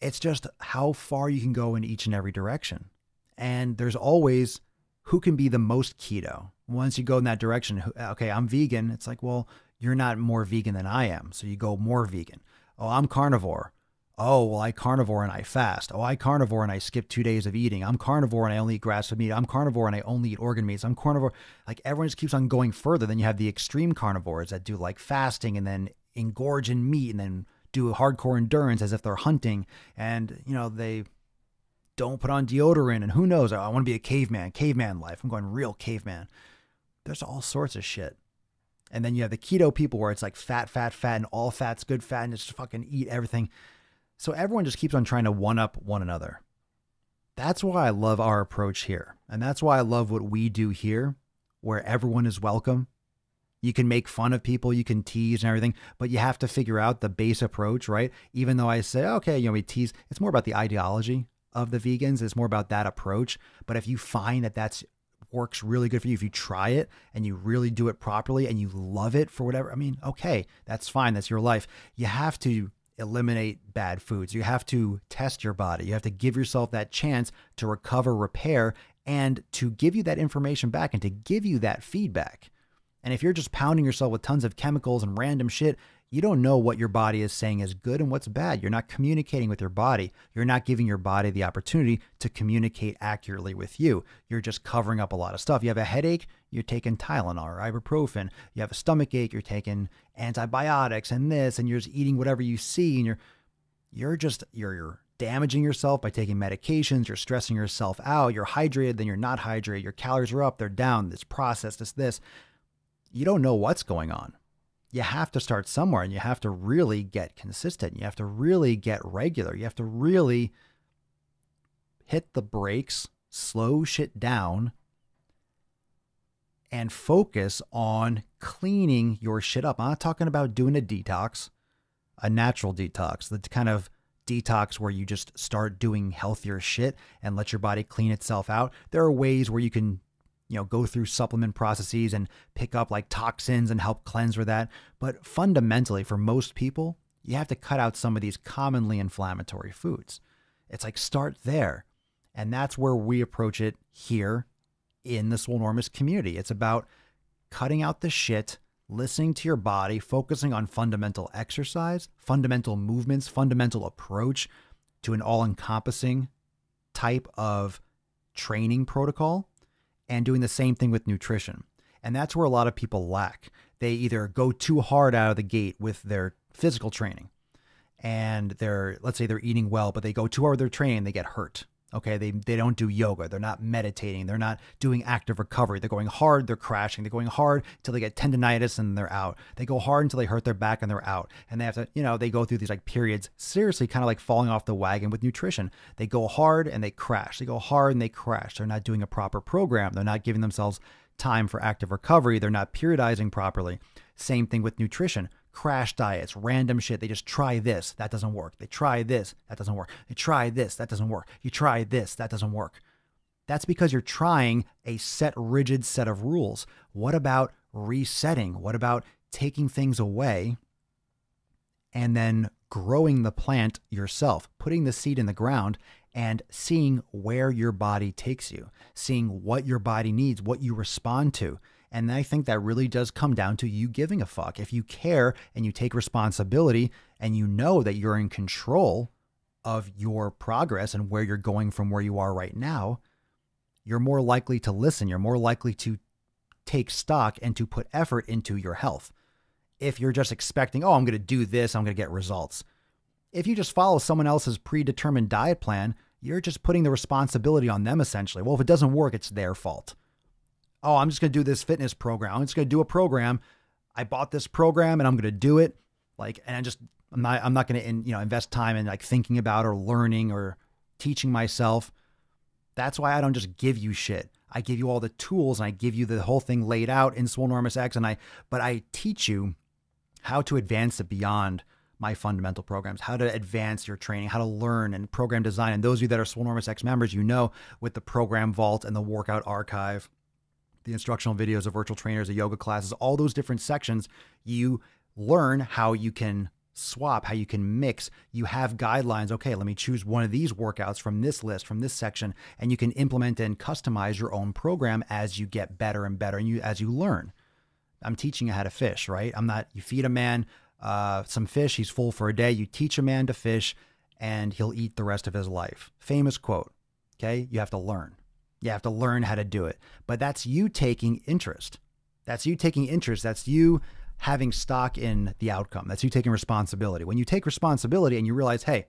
it's just how far you can go in each and every direction. And there's always who can be the most keto. Once you go in that direction, okay, I'm vegan. It's like, well, you're not more vegan than I am. So you go more vegan. Oh, I'm carnivore. Oh, well, I carnivore and I fast. Oh, I carnivore and I skip 2 days of eating. I'm carnivore and I only eat grass-fed meat. I'm carnivore and I only eat organ meats. I'm carnivore. Like everyone just keeps on going further. Then you have the extreme carnivores that do like fasting and then engorge in meat and then do hardcore endurance as if they're hunting. And, you know, they don't put on deodorant and who knows? I want to be a caveman life. I'm going real caveman. There's all sorts of shit. And then you have the keto people where it's like fat, and all fat's good fat and just fucking eat everything. So everyone just keeps on trying to one-up one another. That's why I love our approach here. And that's why I love what we do here, where everyone is welcome. You can make fun of people, you can tease and everything, but you have to figure out the base approach, right? Even though I say, okay, you know, we tease, it's more about the ideology of the vegans. It's more about that approach. But if you find that that's works really good for you, if you try it and you really do it properly and you love it for whatever, I mean, okay, that's fine. That's your life. You have to eliminate bad foods. You have to test your body. You have to give yourself that chance to recover, repair, and to give you that information back and to give you that feedback. And if you're just pounding yourself with tons of chemicals and random shit, you don't know what your body is saying is good and what's bad. You're not communicating with your body. You're not giving your body the opportunity to communicate accurately with you. You're just covering up a lot of stuff. You have a headache, you're taking Tylenol or ibuprofen. You have a stomach ache, you're taking antibiotics and this, and you're just eating whatever you see, and you're damaging yourself by taking medications. You're stressing yourself out. You're hydrated, then you're not hydrated. Your calories are up, they're down. This process, this. You don't know what's going on. You have to start somewhere and you have to really get consistent. You have to really get regular. You have to really hit the brakes, slow shit down, and focus on cleaning your shit up. I'm not talking about doing a detox, a natural detox, the kind of detox where you just start doing healthier shit and let your body clean itself out. There are ways where you can, you know, go through supplement processes and pick up like toxins and help cleanse or that. But fundamentally, for most people, you have to cut out some of these commonly inflammatory foods. It's like start there. And that's where we approach it here in the Swolenormous community. It's about cutting out the shit, listening to your body, focusing on fundamental exercise, fundamental movements, fundamental approach to an all-encompassing type of training protocol, and doing the same thing with nutrition. And that's where a lot of people lack. They either go too hard out of the gate with their physical training and let's say they're eating well, but they go too hard with their training, they get hurt. Okay, they don't do yoga. They're not meditating. They're not doing active recovery. They're going hard. They're crashing. They're going hard until they get tendonitis and they're out. They go hard until they hurt their back and they're out. And they have to, you know, they go through these like periods, seriously kind of like falling off the wagon with nutrition. They go hard and they crash. They go hard and they crash. They're not doing a proper program. They're not giving themselves time for active recovery. They're not periodizing properly. Same thing with nutrition. Crash diets, random shit. They just try this, that doesn't work. They try this, that doesn't work. They try this, that doesn't work. You try this, that doesn't work. That's because you're trying a set, rigid set of rules. What about resetting? What about taking things away and then growing the plant yourself, putting the seed in the ground and seeing where your body takes you, seeing what your body needs, what you respond to. And I think that really does come down to you giving a fuck. If you care and you take responsibility and you know that you're in control of your progress and where you're going from where you are right now, you're more likely to listen. You're more likely to take stock and to put effort into your health. If you're just expecting, oh, I'm going to do this, I'm going to get results. If you just follow someone else's predetermined diet plan, you're just putting the responsibility on them essentially. Well, if it doesn't work, it's their fault. Oh, I'm just going to do this fitness program. I'm just going to do a program. I bought this program and I'm going to do it. Like, and I'm not going to, invest time in like thinking about or learning or teaching myself. That's why I don't just give you shit. I give you all the tools and I give you the whole thing laid out in Swolenormous X but I teach you how to advance it beyond my fundamental programs, how to advance your training, how to learn and program design. And those of you that are Swolenormous X members, with the program vault and the workout archive, the instructional videos of virtual trainers, the yoga classes, all those different sections, you learn how you can swap, how you can mix. You have guidelines. Okay, let me choose one of these workouts from this list, from this section, and you can implement and customize your own program as you get better and better, and as you learn. I'm teaching you how to fish, right? You feed a man some fish, he's full for a day. You teach a man to fish and he'll eat the rest of his life. Famous quote. Okay. You have to learn. You have to learn how to do it. But that's you taking interest. That's you taking interest. That's you having stock in the outcome. That's you taking responsibility. When you take responsibility and you realize, hey,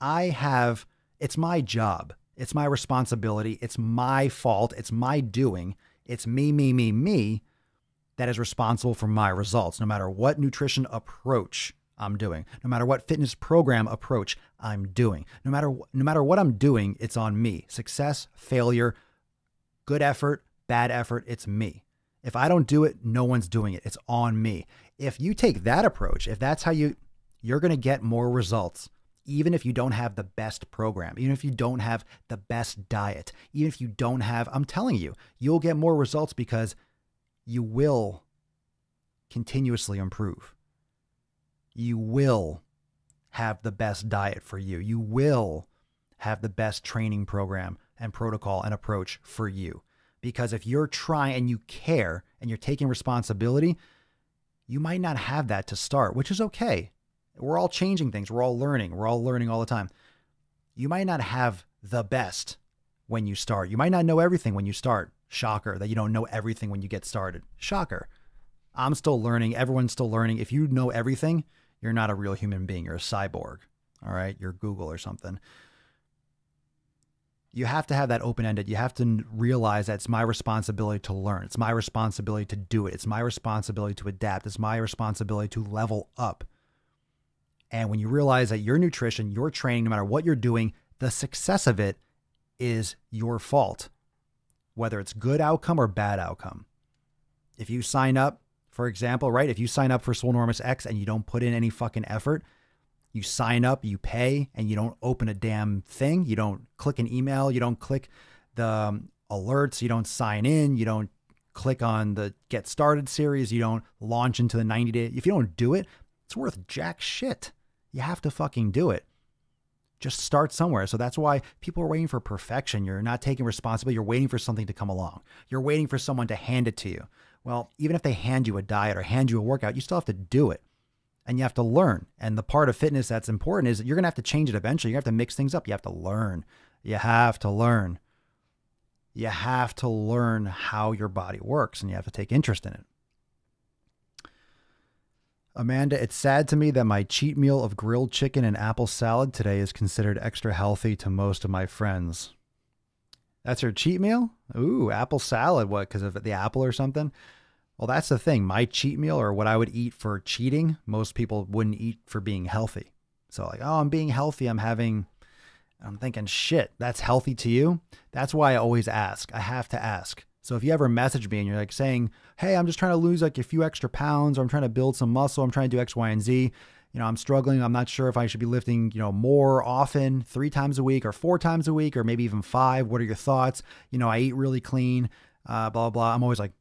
it's my job. It's my responsibility. It's my fault. It's my doing. It's me. That is responsible for my results, no matter what nutrition approach I'm doing, no matter what fitness program approach I'm doing, no matter what I'm doing, it's on me. Success, failure, good effort, bad effort, it's me. If I don't do it, no one's doing it. It's on me. If you take that approach, if that's how you're going to get more results, even if you don't have the best program, even if you don't have the best diet, even if you don't have, I'm telling you, you'll get more results because you will continuously improve. You will have the best diet for you. You will have the best training program and protocol and approach for you. Because if you're trying and you care and you're taking responsibility, you might not have that to start, which is okay. We're all changing things. We're all learning. We're all learning all the time. You might not have the best when you start. You might not know everything when you start. Shocker that you don't know everything when you get started. Shocker. I'm still learning. Everyone's still learning. If you know everything, you're not a real human being. You're a cyborg. All right. You're Google or something. You have to have that open-ended. You have to realize that it's my responsibility to learn. It's my responsibility to do it. It's my responsibility to adapt. It's my responsibility to level up. And when you realize that your nutrition, your training, no matter what you're doing, the success of it is your fault. Whether it's good outcome or bad outcome. If you sign up, for example, right? If you sign up for Swolenormous X and you don't put in any fucking effort, you sign up, you pay, and you don't open a damn thing. You don't click an email. You don't click the alerts. You don't sign in. You don't click on the get started series. You don't launch into the 90-day. If you don't do it, it's worth jack shit. You have to fucking do it. Just start somewhere. So that's why people are waiting for perfection. You're not taking responsibility. You're waiting for something to come along. You're waiting for someone to hand it to you. Well, even if they hand you a diet or hand you a workout, you still have to do it. And you have to learn. And the part of fitness that's important is that you're going to have to change it eventually. You have to mix things up. You have to learn. You have to learn. You have to learn how your body works, and you have to take interest in it. Amanda, it's sad to me that my cheat meal of grilled chicken and apple salad today is considered extra healthy to most of my friends. That's your cheat meal? Ooh, apple salad. What, because of the apple or something? Well, that's the thing. My cheat meal, or what I would eat for cheating, most people wouldn't eat for being healthy. So like, oh, I'm being healthy. I'm thinking, shit, that's healthy to you? That's why I always ask. I have to ask. So if you ever message me and you're like saying, hey, I'm just trying to lose like a few extra pounds, or I'm trying to build some muscle, I'm trying to do X, Y, and Z, I'm struggling. I'm not sure if I should be lifting, more often, 3 times a week or 4 times a week, or maybe even 5. What are your thoughts? I eat really clean, blah, blah. I'm always like,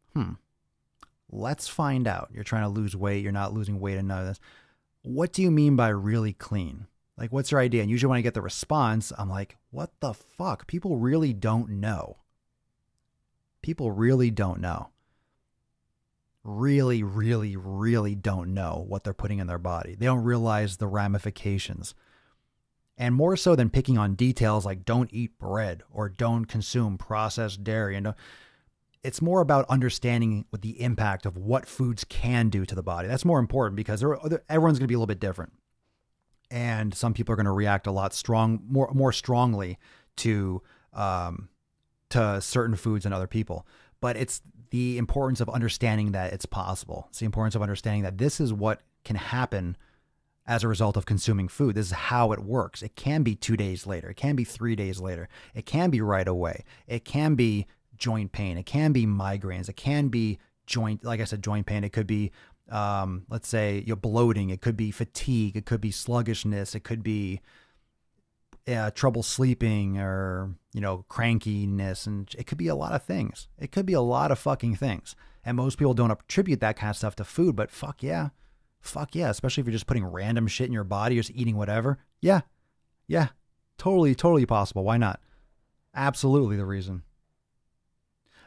let's find out. You're trying to lose weight. You're not losing weight and none of this. What do you mean by really clean? Like, what's your idea? And usually when I get the response, I'm like, what the fuck? People really don't know. People really don't know. Really, really, really don't know what they're putting in their body. They don't realize the ramifications. And more so than picking on details like don't eat bread or don't consume processed dairy. And it's more about understanding what the impact of what foods can do to the body. That's more important because everyone's going to be a little bit different. And some people are going to react a lot more strongly to certain foods than other people. But it's the importance of understanding that it's possible. It's the importance of understanding that this is what can happen as a result of consuming food. This is how it works. It can be 2 days later. It can be 3 days later. It can be right away. It can be joint pain. It can be migraines. It can be joint pain. It could be let's say you're bloating. It could be fatigue. It could be sluggishness. It could be trouble sleeping, or, crankiness. And it could be a lot of things. It could be a lot of fucking things. And most people don't attribute that kind of stuff to food, but fuck yeah. Fuck yeah. Especially if you're just putting random shit in your body, just eating whatever. Yeah. Yeah. Totally, totally possible. Why not? Absolutely the reason.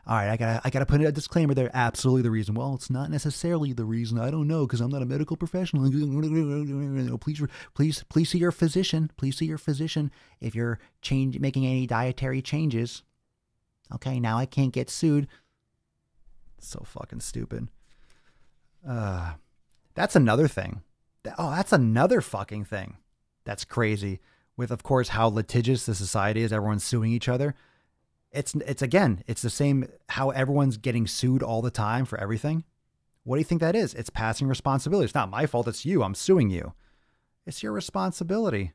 All right, I gotta put a disclaimer there. Absolutely the reason. Well, it's not necessarily the reason. I don't know, because I'm not a medical professional. Please see your physician. Please see your physician if you're making any dietary changes. Okay, now I can't get sued. So fucking stupid. That's another thing. That's another fucking thing. That's crazy. With, of course, how litigious the society is. Everyone's suing each other. It's the same how everyone's getting sued all the time for everything. What do you think that is? It's passing responsibility. It's not my fault. It's you. I'm suing you. It's your responsibility.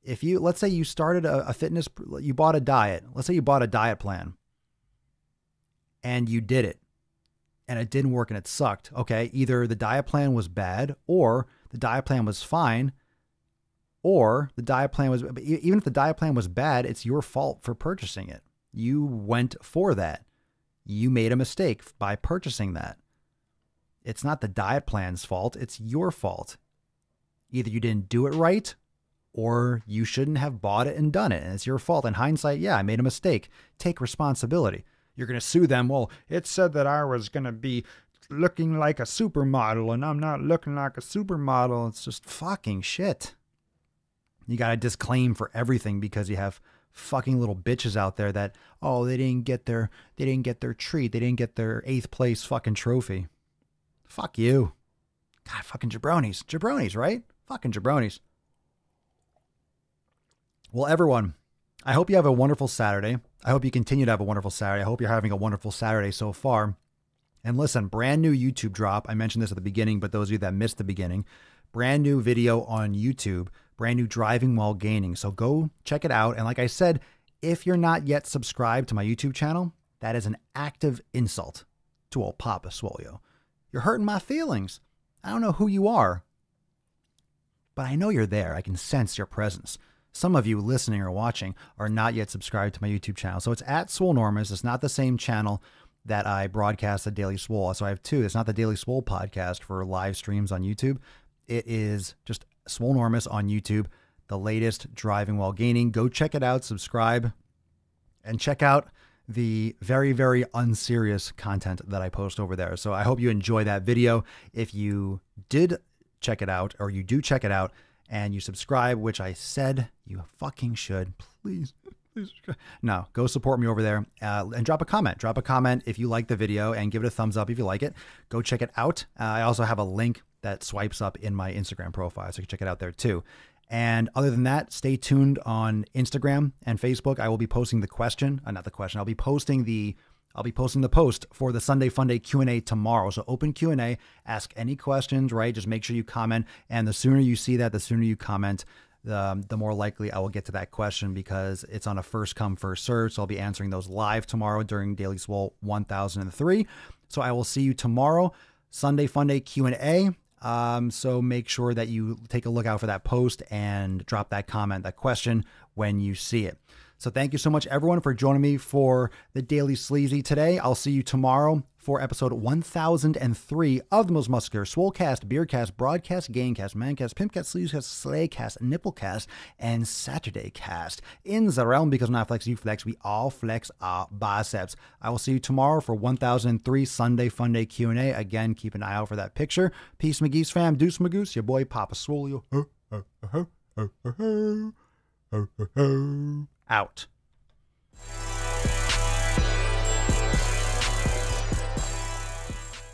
If let's say you started you bought a diet. Let's say you bought a diet plan and you did it and it didn't work and it sucked. Okay. Either the diet plan was bad, or the diet plan was fine, or the diet plan was, even if the diet plan was bad, it's your fault for purchasing it. You went for that. You made a mistake by purchasing that. It's not the diet plan's fault. It's your fault. Either you didn't do it right, or you shouldn't have bought it and done it. And it's your fault. In hindsight, yeah, I made a mistake. Take responsibility. You're going to sue them. Well, it said that I was going to be looking like a supermodel, and I'm not looking like a supermodel. It's just fucking shit. You got to disclaim for everything because you have fucking little bitches out there that, they didn't get their treat. They didn't get their 8th place fucking trophy. Fuck you. God, fucking jabronis. Jabronis, right? Fucking jabronis. Well, everyone, I hope you have a wonderful Saturday. I hope you continue to have a wonderful Saturday. I hope you're having a wonderful Saturday so far. And listen, brand new YouTube drop. I mentioned this at the beginning, but those of you that missed the beginning, brand new video on YouTube. Brand new driving while gaining. So go check it out. And like I said, if you're not yet subscribed to my YouTube channel, that is an active insult to old Papa Swole. You're hurting my feelings. I don't know who you are, but I know you're there. I can sense your presence. Some of you listening or watching are not yet subscribed to my YouTube channel. So it's at Swolenormous. It's not the same channel that I broadcast the Daily Swole. So I have two. It's not the Daily Swole podcast for live streams on YouTube. It is just Swolenormous on YouTube, the latest driving while gaining. Go check it out, subscribe, and check out the very, very unserious content that I post over there. So I hope you enjoy that video. If you did check it out, or you do check it out, and you subscribe, which I said you fucking should, please. No, go support me over there and drop a comment. Drop a comment if you like the video, and give it a thumbs up if you like it. Go check it out. I also have a link that swipes up in my Instagram profile, so you can check it out there too. And other than that, stay tuned on Instagram and Facebook. I will be posting the question, not the question. I'll be posting the post for the Sunday Funday Q&A tomorrow. So open Q&A, ask any questions, right? Just make sure you comment. And the sooner you see that, the sooner you comment, the more likely I will get to that question, because it's on a first come, first serve. So I'll be answering those live tomorrow during Daily Swole 1003. So I will see you tomorrow, Sunday Funday Q&A. So make sure that you take a look out for that post and drop that comment, that question when you see it. So thank you so much, everyone, for joining me for the Daily Sleazy today. I'll see you tomorrow for episode 1003 of the most muscular Swolecast, Beercast, Broadcast, Gaincast, Mancast, Pimpcast, Sleazecast, Slaycast, Nipplecast, and Saturday Cast. In the realm, because when I flex, you flex, we all flex our biceps. I will see you tomorrow for 1003 Sunday Funday Q&A. Again, keep an eye out for that picture. Peace, McGee's fam. Deuce Magoose, your boy Papa Swole. Out.